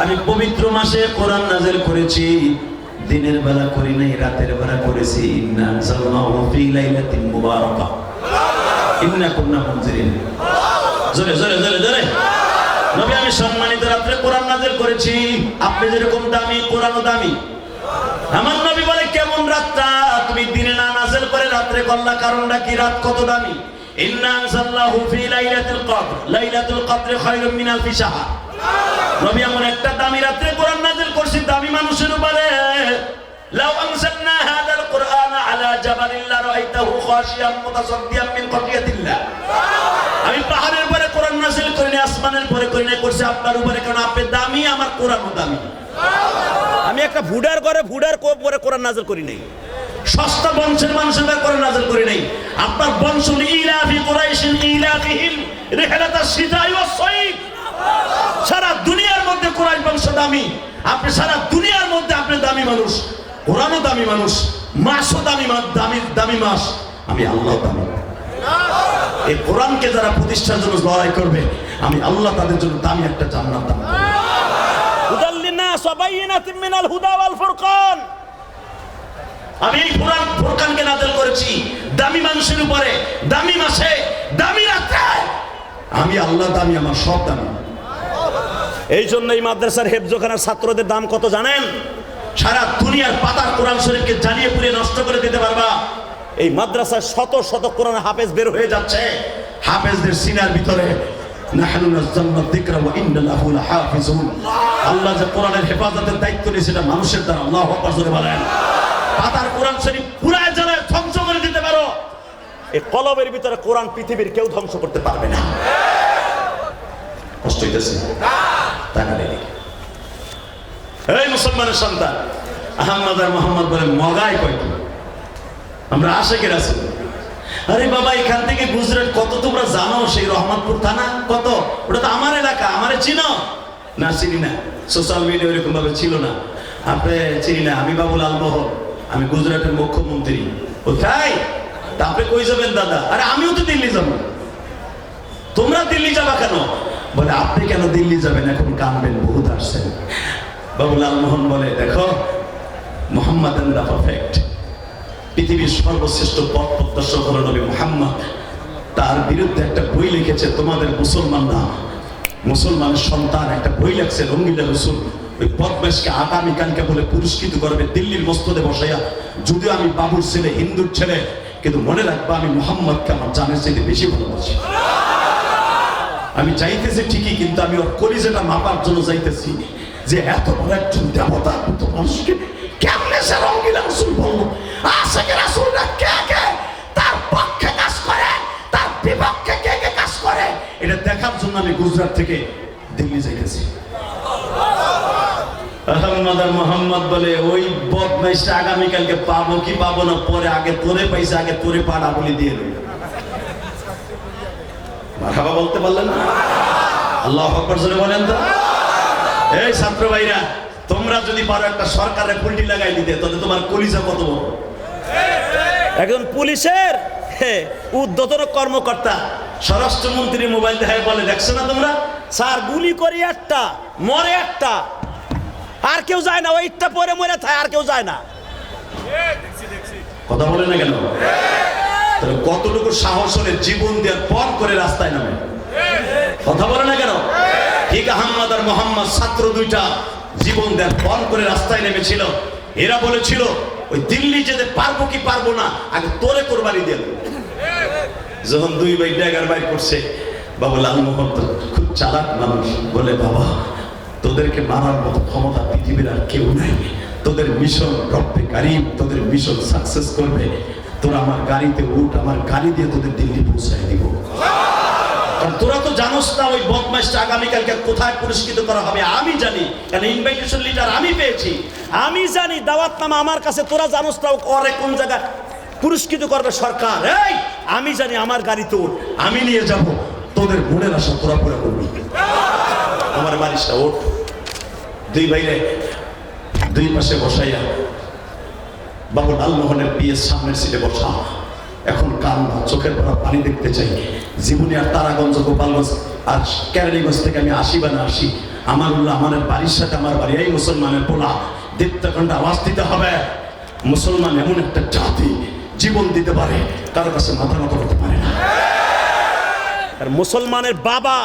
আমি পবিত্র মাসে কোরআন নাযিল করেছি, দিনের বেলা করি নাই, রাতের বেলা করেছি। ইন্না আনজালনাহু ফী লাইলাতিন মুবারাকাহ ইন্না কুন্না মুনজিরিন। জোরে জোরে জোরে জোরে। নবী, আমি সম্মানিত রাতে কোরআন নাযিল করেছি। আপনি যেরকম দামি, কোরআনও দামি। আমার নবী বলে, কেমন রাতটা তুমি দিনে না নাযিল করে রাতে করলা, কারণটা কি? রাত কত দামি। ইন্না আনজালনাহু ফি লাইলাতুল কদর, লাইলাতুল কদর খায়রুম মিন আলফি শাহর। নবী এমন একটা দামি রাতে কোরআন নাযিল করছি দামি মানুষের উপরে। লাউ আনজালনা হাদাল কুরআনা আলা জাবালিন লারাআইতাহু খাশিয়াম মুতাসাদ্দিয়াম মিন খাশিয়াতিল্লাহ। আমি পাহাড়ের উপরে কোরআন নাযিল করিনি, আসমানের উপরে করিনি, করছি আপনার উপরে, কারণ আপনি দামি, আমার কোরআনও দামি। আমি একটা ভুডার ঘরে ভুডার উপরে কোরআন নাযিল করি নাই, সস্তা বংশের মানুষের উপরে কোরআন নাযিল করি নাই। আপনার বংশ ইলাফি কুরাইশিন ইলাফিহিম রিহলাতাশ শিতাই ওয়াস সাইফ। সারা দুনিয়ার মধ্যে কুরাইশ বংশ দামি, আপনি সারা দুনিয়ার মধ্যে আপনি দামি মানুষ, কোরআনও দামি মানুষ, মাসও দামি, দামি মাস, আমি আল্লাহ দামি। এই কোরআনকে যারা প্রতিষ্ঠার জন্য লড়াই করবে, আমি আল্লাহ তাদের জন্য দামি একটা জান্নাত দান করব। হুদাল লিন্নাস ওয়া বাইয়িনাতিন মিনাল হুদা ওয়াল ফুরকান। আমি এই কোরআন ফুরকানকে নাযিল করেছি দামি মানুষের উপরে, দামি মাসে, দামি রাতে। আমি আল্লাহ দামি, আমার সব দামি। এই জন্য এই মাদ্রাসার হেফজখানার ছাত্রদের দাম কত জানেন? সারা দুনিয়ার পাতার কোরআন শরীফকে জ্বালিয়ে পুড়িয়ে নষ্ট করে দিতে পারবা। এই মাদ্রাসায় শত শত কোরআন হাফেজ বের হয়ে যাচ্ছে। হাফেজদের সিনার ভিতরে নাহনু নাযালনা যিকরা ওয়া ইন্না লাহু লাহাফিজুন। আল্লাহ যে কোরআনের হেফাজতের দায়িত্ব নিয়েছে সেটা মানুষের দ্বারা। আল্লাহু আকবার জোরে বলেন। পাতার কোরআন শরীফ পুরায় জ্বালায় ধ্বংস করে দিতে পারো, এই কলমের ভিতরে কোরআন পৃথিবীর কেউ ধ্বংস করতে পারবে না। কষ্ট হইতেছে টাকা নেই। এই মুসলমানের সন্তান আহমদ আর মোহাম্মদ বলে মগাই কয়টি? আমরা আশেকের আছি। আরে বাবা, এখান থেকে গুজরাট কত তোমরা জানো? সেই রহমানপুর থানা কত? ওটা তো আমার এলাকা, আমারে চিনো না? চিনি না, সোশ্যাল মিডিয়া এরকম ভাবে ছিল না। আপনি চিনি না? আমি বাবুল আলমোহর, আমি গুজরাটের মুখ্যমন্ত্রী। কোথায়? তা আপনি কই যাবেন দাদা? আরে আমিও তো দিল্লি যাবো। তোমরা দিল্লি যাবা কেন? বলে আপনি কেন দিল্লি যাবেন? এখন কানবেন, বহুত আসছেন। বাবুল আলমোহন বলে দেখো, মুহাম্মাদ দা পারফেক্ট, পৃথিবীর সর্বশ্রেষ্ঠ পথ প্রদর্শক হলো নবী মুহাম্মদ। তার বিরুদ্ধে একটা বই লিখেছে তোমাদের মুসলমানরা, মুসলমানের সন্তান একটা বই লিখছে রঙ্গিলা রসুল। ওই বদমাইশকে আগামীকালকে বলে পুরস্কৃত করবে দিল্লির মসজিদে বসাইয়া। যদিও আমি বাবুর ছেলে, হিন্দুর ছেলে, কিন্তু মনে রাখবা আমি মুহাম্মদকে আমার জানের চাইতে বেশি ভালোবাসি। আমি চাইতেছি ঠিকই, কিন্তু আমি ওর কলিজাটা মাপার জন্য চাইতেছি যে এত বড় একজন দেবতা তো মানুষকে কেমনে সে রঙ্গিলা রসুল বললো। আশেকের রাসূলরা কে কে তার পক্ষে কাজ করে, তার বিপক্ষে কে কে কাজ করে, এটা দেখার জন্য আমি গুজরাট থেকে দিল্লি যাইতেছি। আহমদ আর মোহাম্মদ বলে ওই বদমাইশটা আগামীকালকে পাবো কি পাবো না, পরে আগে তোরে পাইছে, আগে তোরে পাড়া বলি দিয়ে দেবে। মারহাবা বলতে পারলেন না? আল্লাহু আকবার জোরে বলেন তো। এই ছাত্র ভাইরা, তোমরা যদি পারো একটা সরকারের পুলটি লাগাই দিতে, তাহলে তোমার কলিজা কত বড়। একজন পুলিশের উদ্ধতন কর্মকর্তা স্বরাষ্ট্রমন্ত্রী মোবাইল দেখায় বলে দেখছো না তোমরা, স্যার গুলি করি একটা মরে একটা, আর কেউ যায় না, ওইটা পরে মরে থাকে, আর কেউ যায় না। কথা বলে না কেন? তাহলে কতটুকু সাহস হলে জীবন দেওয়ার পর করে রাস্তায় নামে? কথা বলে না কেন? ঠিক আহমদ আর মোহাম্মদ ছাত্র দুইটা জীবন দেওয়ার পর করে রাস্তায় নেমেছিল। এরা বলেছিল ওই দিল্লি যেতে পারবো কি পারবো না, আগে তোরে কোরবানি দিয়ে দেব। যখন দুই ভাই ড্যাগার বাইর করছে, বাবা লালমোহন তো খুব চালাক মানুষ, বলে বাবা তোদেরকে মারার মতো ক্ষমতা পৃথিবীর আর কেউ নাই। তোদের মিশন রব্বে কারিম, তোদের মিশন সাকসেস করবে। তোরা আমার গাড়িতে উঠ, আমার গাড়ি দিয়ে তোদের দিল্লি পৌঁছায় দিব। কারণ তোরা তো জানোস না ওই বদমাইশটা আগামীকালকে কোথায় পুরস্কৃত করা হবে। আমি জানি, কারণ ইনভাইটেশন লেটার আমি পেয়েছি, আমি জানি দাওয়াতনামা আমার কাছে। তোরা জানোস না করে কোন জায়গায় পুরস্কৃত করবে সরকার। এই আমি জানি, আমার গাড়িতে উঠ, আমি নিয়ে যাব, তোদের মনের আশা তোরা পুরা করবি। আমার বাড়িটা ওঠ। দুই ভাইরে দুই পাশে বসাইয়া বাবু লালমোহনের বিয়ের সামনের সিটে বসা। এখন কান্না, চোখের পড়া পানি দেখতে চাই। জীবনে আর তারাগঞ্জ, গোপালগঞ্জ আর কেরানীগঞ্জ থেকে আমি আসি বা না আসি, আমার উল্লাহ আমার বাড়ির সাথে আমার বাড়ি। এই মুসলমানের পোলা দীপ্তকণ্ঠ আওয়াজ দিতে হবে। মুসলমান এমন একটা জাতি জীবন দিতে পারে, কারো কাছে মাথা নত করতে পারে না। আর মুসলমানের বাবা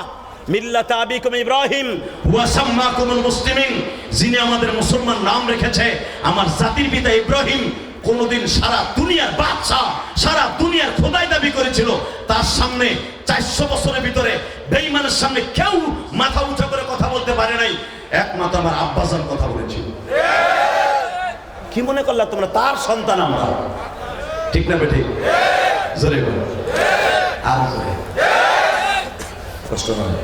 মিল্লাত আবিকুম ইব্রাহিম ওয়া সাম্মাকুমুল মুসলিমিন, যিনি আমাদের মুসলমান নাম রেখেছে, আমার জাতির পিতা ইব্রাহিম কোনদিন সারা দুনিয়ার বাদশা, সারা দুনিয়ার খোদাই দাবি বিএনপি করেছিল, তার সামনে 400 বছরের ভিতরে বেঈমানের সামনে কেউ মাথা উঁচু করে কথা বলতে পারে নাই, একমাত্র আমার আব্বাজান কথা বলেছিল। কি মনে করলা তোমরা তার সন্তান আমরা? ঠিক না বেঠিক? জোরে বলো, আর জোরে। কষ্ট হয়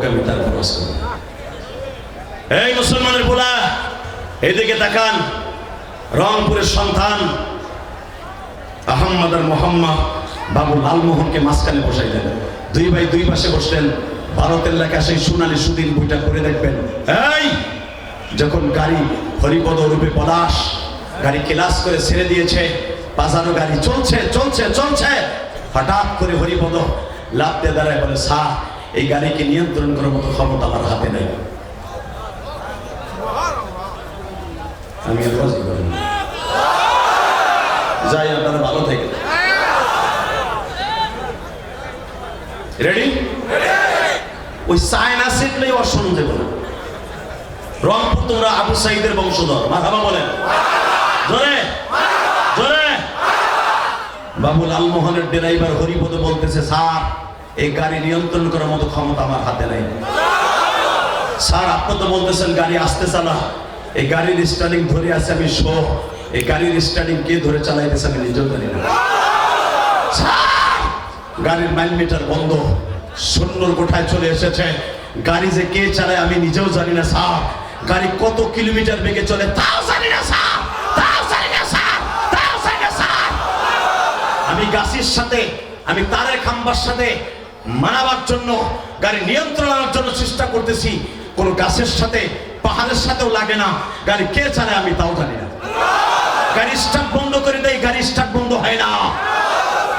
আমি তার কষ্ট। এই মুসলমানের পোলা, এদিকে তাকান। রংপুরের সন্তান আহমদ আর মোহাম্মদ বাবু লালমোহনকে মাঝখানে বসাই দেন। দুই ভাই দুই পাশে বসলেন। ভারতের লেখা সেই সোনালী সুদিন বইটা করে দেখবেন। এই যখন গাড়ি হরিপদ রূপে পলাশ গাড়ি ক্লাস করে ছেড়ে দিয়েছে, বাজারও গাড়ি চলছে চলছে চলছে, হঠাৎ করে হরিপদ লাফ দিয়ে দাঁড়ায় বলে, স্যার এই গাড়িকে নিয়ন্ত্রণ করার মতো ক্ষমতা আমার হাতে নেই। আমি যাই, আপনারা ভালো থেকে রেডি। ওই চায়না শিখলেই অর্শন দেব না। রংপুর তোমরা আবু সাইদের বংশধর, মাথাবা বলেন জোরে জোরে। বাবু লালমোহনের ড্রাইভার হরিপদ বলতেছে, স্যার এই গাড়ি নিয়ন্ত্রণ করার মতো ক্ষমতা আমার হাতে নাই। স্যার আপনি তো বলতেছেন গাড়ি আসতে চালা, এই গাড়ির স্টার্টিং ধরে আছে আমি শো, এই গাড়ির স্টার্টিং কে ধরে চালাইতেছে আমি নিজেও জানি না। গাড়ির মাইল মিটার বন্ধ, শূন্যর কোঠায় চলে এসেছে। গাড়ি যে কে চালায় আমি নিজেও জানি না স্যার। গাড়ি কত কিলোমিটার বেগে চলে তাও জানি না স্যার, তাও জানি না স্যার, তাও জানি না স্যার। আমি গাছের সাথে, আমি তারের খাম্বার সাথে মানাবার জন্য, গাড়ি নিয়ন্ত্রণ করার জন্য চেষ্টা করতেছি, কোন গাছের সাথে পাহাড়ের সাথেও লাগে না। গাড়ি কে চালায় আমি তাও জানি না। গাড়ি স্টার্ট বন্ধ করে দেয়, গাড়ি স্টার্ট বন্ধ হয় না।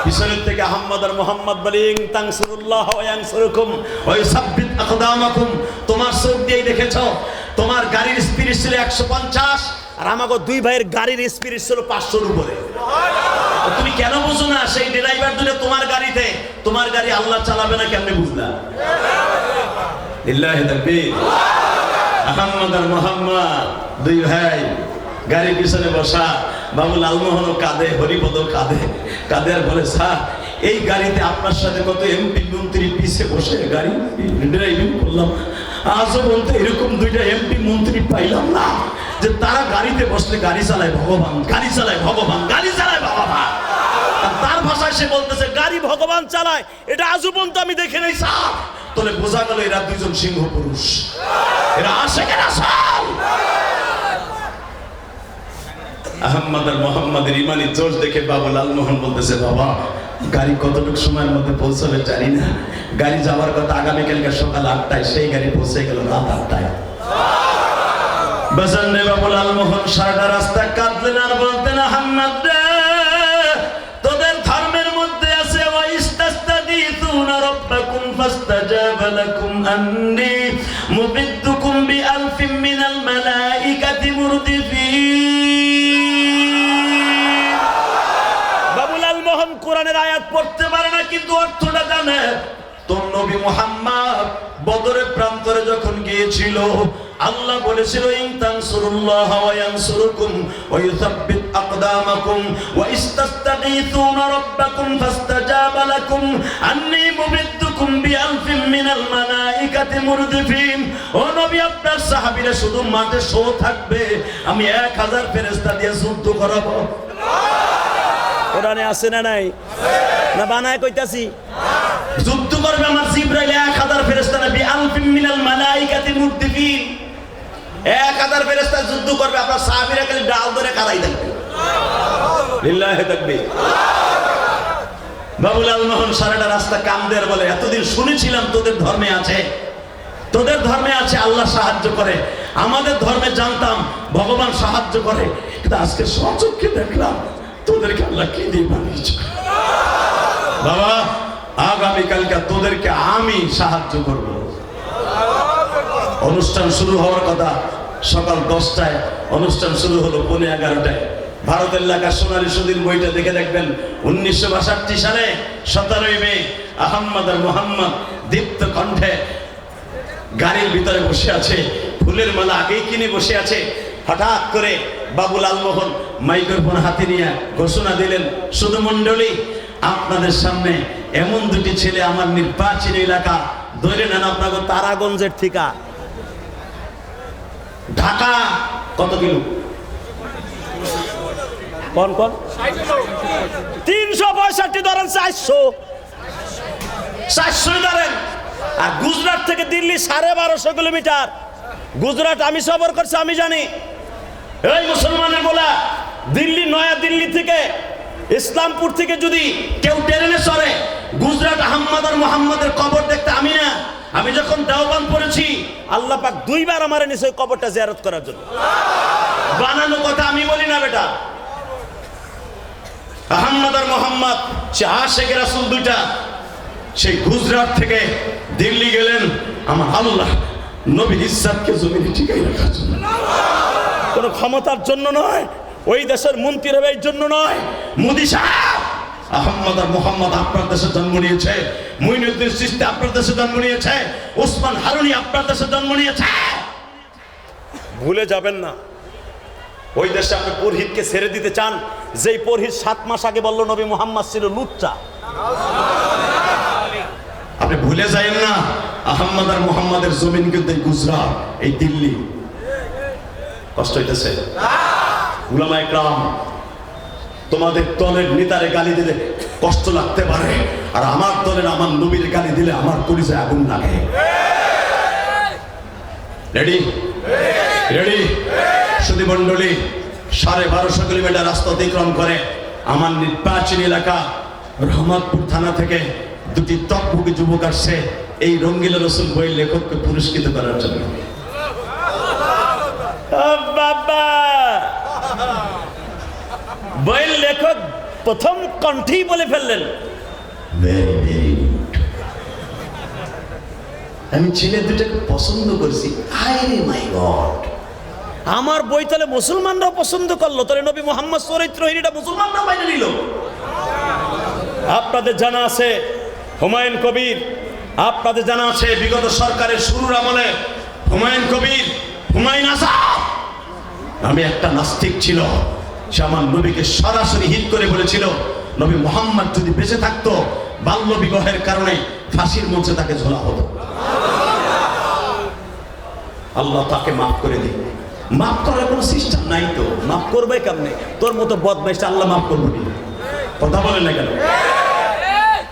পিছনের থেকে আহমদ আর মোহাম্মদ বলিং তানসুরুল্লাহ ওয়া ইয়ানসুরুকুম ওয়া ইউসাব্বিত আকদামাকুম। তোমার চোখ দিয়ে দেখেছো তোমার গাড়ির স্পিড ছিল 150 আর আমাগো দুই ভাইয়ের গাড়ির স্পিড ছিল 500 এর উপরে। তুমি কেন বুঝো না? সেই ড্রাইভার দুটো তোমার গাড়িতে, তোমার গাড়ি আল্লাহ চালাবে না কেমনে বুঝলা? লিল্লাহি তাকবীর। আহমদ আর মোহাম্মদ দুই ভাই গাড়ির পিছনে বসা। বাবু লালমোহন কাঁদে, হরিপদ কাঁদে, কাঁদে আর বলে, স্যার এই গাড়িতে আপনার সাথে কত এমপি মন্ত্রী পিছে বসে গাড়ি ড্রাইভিং করলাম, আজও বলতে এরকম দুইটা এমপি মন্ত্রী পাইলাম না যে তারা গাড়িতে বসলে গাড়ি চালায় ভগবান, গাড়ি চালায় ভগবান, গাড়ি চালায় ভগবান। তার ভাষায় সে বলতেছে গাড়ি ভগবান চালায়, এটা আজও পর্যন্ত আমি দেখে নেই স্যার। তাহলে বোঝা গেল এরা দুইজন সিংহ পুরুষ, এরা আসে কেনা সাল। আহমদ আর মোহাম্মদের ইমানি জোশ দেখে বাবু লালমোহন বলতেছে, বাবা গাড়ি কতটুকু সময়ের মধ্যে পৌঁছাবে জানি না, গাড়ি যাওয়ার কথা আগামীকালকে সকাল 8টায়, সেই গাড়ি পৌঁছে গেল রাত 8টায়। বাজারে বাবু লালমোহন সারাটা রাস্তা কাঁদলেন আর বলতেন, আহমদ রে তোদের ধর্মের মধ্যে আছে ওয়াইস্তাস্তাগীথুনা রাব্বাকুম ফাস্তাজাবা লাকুম আন্নী মুবিদ্দুকুম বিআলফিন মিনাল মালাইকাতি মুরদিফিন। বাবু লালমোহন কোরআনের আয়াত পড়তে পারে না কিন্তু অর্থটা জানে। তোর নবী মুহাম্মদ বদরের প্রান্তরে যখন গিয়েছিল, আল্লাহ বলেছিল ইন তানসুরুল্লাহ ওয়া ইয়ানসুরুকুম ওয়া ইউসাব্বিত আকদামাকুম ওয়া ইস্তাস্তাগীথুনা রাব্বাকুম ফাস্তাজাবা লাকুম আন্নী মুবিদ্দুকুম বিআলফিন মিনাল মালাইকাতি মুরদিফিন। ও নবী আপনার সাহাবীরা শুধু মাঠে শো থাকবে, আমি 1000 ফেরেশতা দিয়ে যুদ্ধ করাবো। কোরআনে আছে না নাই? না বানায় কইতাছি? যুদ্ধ করবে আমার জিবরাইল 1000 ফেরেশতা না বিআলফিন মিনাল মালাইকাতি মুরদিফিন। 1000 ফেরেশতা যুদ্ধ করবে, আপনার সাহাবীরা খালি ডাল ধরে কারাই থাকবে। লিল্লাহি তাকবীর। বাবু লালমোহন সারাটা রাস্তা কান্দে আর বলে, এতদিন শুনেছিলাম তোদের ধর্মে আছে, তোদের ধর্মে আছে আল্লাহ সাহায্য করে, আমাদের ধর্মে জানতাম ভগবান সাহায্য করে, কিন্তু আজকে সচক্ষে দেখলাম তোদেরকে আল্লাহ কি দিয়ে বানিয়েছে। বাবা আগামীকালকে তোদেরকে আমি সাহায্য করব। অনুষ্ঠান শুরু হওয়ার কথা সকাল 10টায়, অনুষ্ঠান শুরু হলো 11:15টায়। ভারতের লেখা সোনালী সুদিন বইটা দেখে দেখবেন 1962 সালে 17ই মে আহমদ আর মোহাম্মদ দীপ্ত কণ্ঠে গাড়ির ভিতরে বসে আছে, ফুলের মালা আগেই কিনে বসে আছে। হঠাৎ করে বাবু লালমোহন মাইক্রোফোন হাতে নিয়ে ঘোষণা দিলেন, শুধু মণ্ডলী আপনাদের সামনে এমন দুটি ছেলে আমার নির্বাচনী এলাকা ধরে নেন, আপনাকে তারাগঞ্জের ঠিকা ঢাকা কত কিলো? কোন কোন 365 ধরেন, 400 ধরেন। আর গুজরাট থেকে দিল্লি 1250 কিলোমিটার। গুজরাট আমি সফর করছি, আমি জানি। এই মুসলমানের বলা, দিল্লি, নয়া দিল্লি থেকে, ইসলামপুর থেকে যদি কেউ ট্রেনে চড়ে গুজরাট আহমদ আর মোহাম্মদের কবর দেখতে, আমি না, আমি যখন দেওবান পড়েছি আল্লাহ পাক 2 বার আমার এনেছে ওই কবরটা জিয়ারত করার জন্য। বানানো কথা আমি বলি না বেটা। আহমদ আর মোহাম্মদ সে আশেখ রাসূল দুইটা, সেই গুজরাট থেকে দিল্লি গেলেন আমার আল্লাহ নবীর ইজ্জতকে জমিনে টিকাই রাখার জন্য, কোনো ক্ষমতার জন্য নয়, ওই দেশের মন্ত্রী হবে এই জন্য নয়। মোদি সাহেব, আহমদ আর মোহাম্মদ আপনার দেশে জন্ম নিয়েছে, মুইনুদ্দিন চিশতি আপনার দেশে জন্ম নিয়েছে, ওসমান হারুনি আপনার দেশে জন্ম নিয়েছে। ভুলে যাবেন না, ওই দেশে আপনি পুরোহিতকে ছেড়ে দিতে চান, যেই পুরোহিত 7 মাস আগে বলল নবী মুহাম্মদ ছিল লুচ্চা। আপনি ভুলে যাবেন না, আহমদ আর মোহাম্মদের জমিন কিন্তু এই গুজরাট, এই দিল্লি। কষ্ট হইতেছে উলামা ইকরাম, তোমাদের দলের নেতারে গালি দিলে কষ্ট লাগতে পারে, আর আমার দলের আমার নবীর গালি দিলে আমার কলিজায় আগুন লাগে। রেডি রেডি সুধী মণ্ডলী, 1250 কিলোমিটার রাস্তা অতিক্রম করে আমার নির্বাচনী এলাকা রহমতপুর থানা থেকে দুটি তকভুগী যুবক আসছে এই রঙ্গিলা রসুল বইয়ের লেখককে পুরস্কৃত করার জন্য। বাবা, বইয়ের লেখক প্রথম কণ্ঠেই বলে ফেললেন আমি ছেলে দুটাকে পছন্দ করছি। আরে মাই গড, আমার বই তাহলে মুসলমানরাও পছন্দ করলো, তাহলে নবী মুহাম্মদ চরিত্রহীন এটা মুসলমানরাও বাইরে নিল। আপনাদের জানা আছে হুমায়ুন কবির, আপনাদের জানা আছে বিগত সরকারের শুরুর আমলে হুমায়ুন কবির, হুমায়ুন আজাদ নামে একটা নাস্তিক ছিল, সে আমার নবীকে সরাসরি হিট করে বলেছিল নবী মুহাম্মদ যদি বেঁচে থাকতো বাল্য বিবাহের কারণে ফাঁসির মঞ্চে তাকে ঝোলা হতো। আল্লাহ তাকে মাফ করে দিন। মাফ করার কোনো সিস্টেম নাই তো, মাফ করবে কেমনে? তোর মতো বদমাইশ আল্লাহ মাফ করবে না, কথা বলেন না কেন?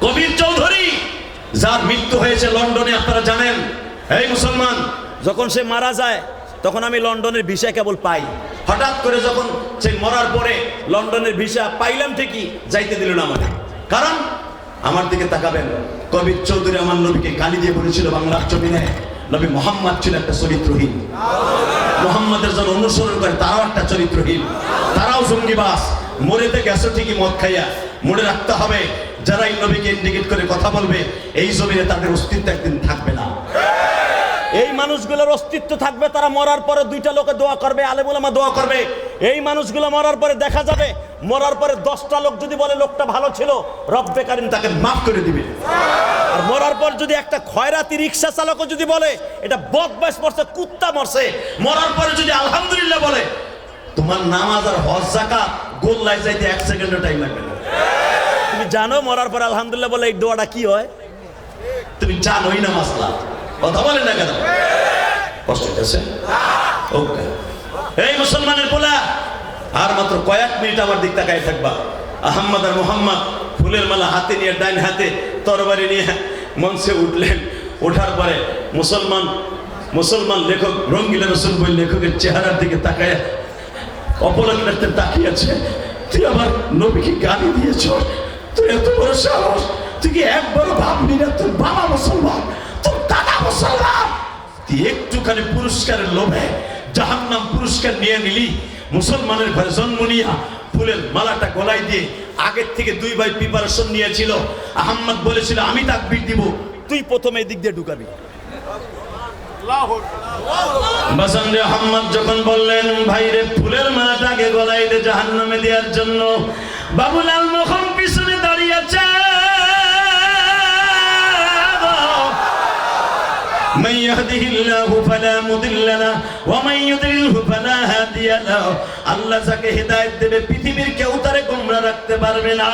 কবির চৌধুরী যার মৃত্যু হয়েছে লন্ডনে, আপনারা জানেন। এই মুসলমান, যখন সে মারা যায় তখন আমি লন্ডনের ভিসা কেবল পাই। হঠাৎ করে যখন সে মরার পরে লন্ডনের ভিসা পাইলাম ঠিকই, যাইতে দিল না আমাকে। কারণ আমার দিকে তাকাবেন, কবির চৌধুরী আমার নবীকে গালি দিয়ে বলেছিল বাংলার জমিনে নবী মুহাম্মদ ছিল একটা চরিত্রহীন। মুহাম্মদের যারা অনুসরণ করে তারাও একটা চরিত্রহীন, তারাও জঙ্গিবাস। মরেতে গেছে ঠিকই মদ খাইয়া, মনে রাখতে হবে যারা এই নবীকে ইন্ডিকেট করে কথা বলবে এই জমিনে তাদের অস্তিত্ব একদিন থাকবে না। এই মানুষগুলোর অস্তিত্ব থাকবে, তারা মরার পরে 2টা লোকে দোয়া করবে, আলেম ওলামা দোয়া করবে। এই মানুষগুলো মরার পরে দেখা যাবে, মরার পরে 10টা লোক যদি বলে লোকটা ভালো ছিল, রব্বে কারিম তাকে মাফ করে দিবে। আর মরার পর যদি একটা খয়রাতি রিক্সা চালকও যদি বলে এটা বদমাইশ মরছে, কুত্তা মরছে, মরার পরে যদি আলহামদুলিল্লাহ বলে, তোমার নামাজ আর হজ যাকাত গোল্লায় যাইতে 1 সেকেন্ডও টাইম লাগবে না। তুমি জানো মরার পরে আলহামদুলিল্লাহ বলে এই দোয়াটা কি হয়? তুমি জানোই না মাসলা, কথা বলেন না কেন? কষ্ট হচ্ছে ওকে। এই মুসলমানের পোলা, আর মাত্র কয়েক মিনিট আমার দিক তাকায় থাকবা। আহমদ আর মোহাম্মদ ফুলের মালা হাতে নিয়ে, ডাইন হাতে তরবারি নিয়ে মঞ্চে উঠলেন। ওঠার পরে মুসলমান লেখক রঙ্গিলা রসুল বই লেখকের চেহারার দিকে তাকায় অপলক রাখতে তাকিয়েছে। তুই আমার নবীকে গালি দিয়েছ, তুই এত বড় সাহস, তুই কি একবারও ভাবলি না তোর বাবা মুসলমান, তোর দাদা মুসলমান, তুই একটুখানি পুরস্কারের লোভে জাহান্নাম পুরস্কার নিয়ে নিলি। মুসলমানের ঘরে জন্ম নিয়া ফুলের মালাটা গলায় দিয়ে আগের থেকে 2 ভাই প্রিপারেশন নিয়েছিল। আহমদ বলেছিল আমি তাকবীর দিব, তুই প্রথমে এই দিক দিয়ে ঢুকাবি। বাসানরে আহমদ যখন বললেন ভাইরে ফুলের মালাটাকে গলায় দিয়ে জাহান্নামে দেওয়ার জন্য, বাবুলাল মোহন পিছনে দাঁড়িয়ে আছে। من يهده الله فلا مضل له ومن يضلل فلا هادي له আল্লাহ যাকে হেদায়েত দেবে পৃথিবীর কেউ তারে গোমরা রাখতে পারবে না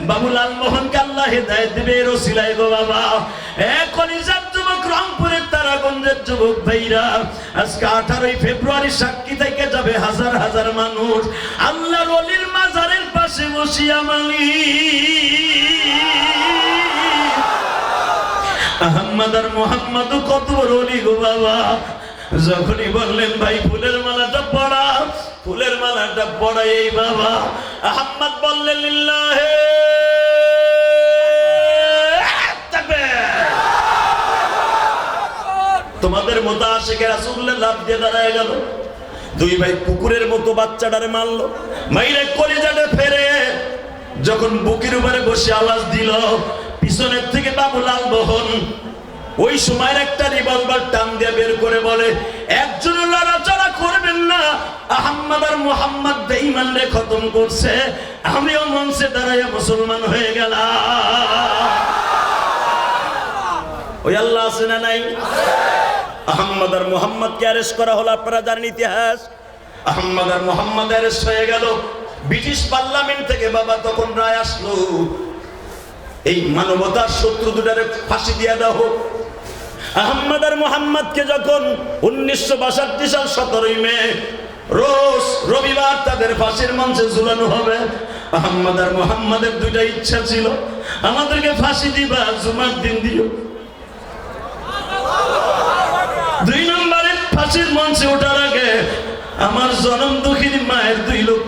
বাবুলাল মোহনকে আল্লাহ হেদায়েত দেবে এর ওসিলায় গো বাবা কলিজার যুবক রংপুরের তারাগঞ্জের যুবক ভাইরা আজকে 18 ফেব্রুয়ারি সাক্ষী থেকে যাবে হাজার হাজার মানুষ আল্লাহর ওলির মাজারের পাশে বসিয়া মালি আহমদ আর মোহাম্মদ কত বড় ওলি গো বাবা যখনই বললেন ভাই ফুলের মালাটা পড়া ফুলের মালাটা পড়াই এই বাবা আহমদ বললেন লিল্লাহে তোমাদের মতো আশিকে রাসূলুল্লাহ লাফ দিয়ে দাঁড়ায় গেল দুই ভাই কুকুরের মতো বাচ্চাটারে মারলো মাইরে কলিজাটা ফেরে যখন বুকের উপরে বসে আওয়াজ দিল পিছনের থেকে বাবুলাল মোহন ওই সময়ের একটা রিভলভার টান দিয়ে বের করে বলে একজন লড়াচড়া করবেন না আহমদ আর মোহাম্মদ বেঈমান রে খতম করছে আমিও মঞ্চে দাঁড়াইয়া মুসলমান হয়ে গেলাম ওই আল্লাহ আছে না নাই আহমদ আর মোহাম্মদকে অ্যারেস্ট করা হলো আপনারা জানেন ইতিহাস আহমদ আর মোহাম্মদ অ্যারেস্ট হয়ে গেল ব্রিটিশ পার্লামেন্ট থেকে বাবা তখন রায় আসলো এই মানবতার শত্রু দুটারে ফাঁসি দিয়ে দাও হোক আহমদ আর মোহাম্মদকে যখন 1962 সাল 17 মে রোজ রবিবার তাদের ফাঁসির মঞ্চে ঝুলানো হবে আহমদ আর মোহাম্মদের দুইটা ইচ্ছা ছিল আমাদেরকে ফাঁসি দিবা জুমার দিন দিও 2 নম্বরে ফাঁসির মঞ্চে ওঠার আগে আমার জনম দুঃখীর মায়ের 2 লোক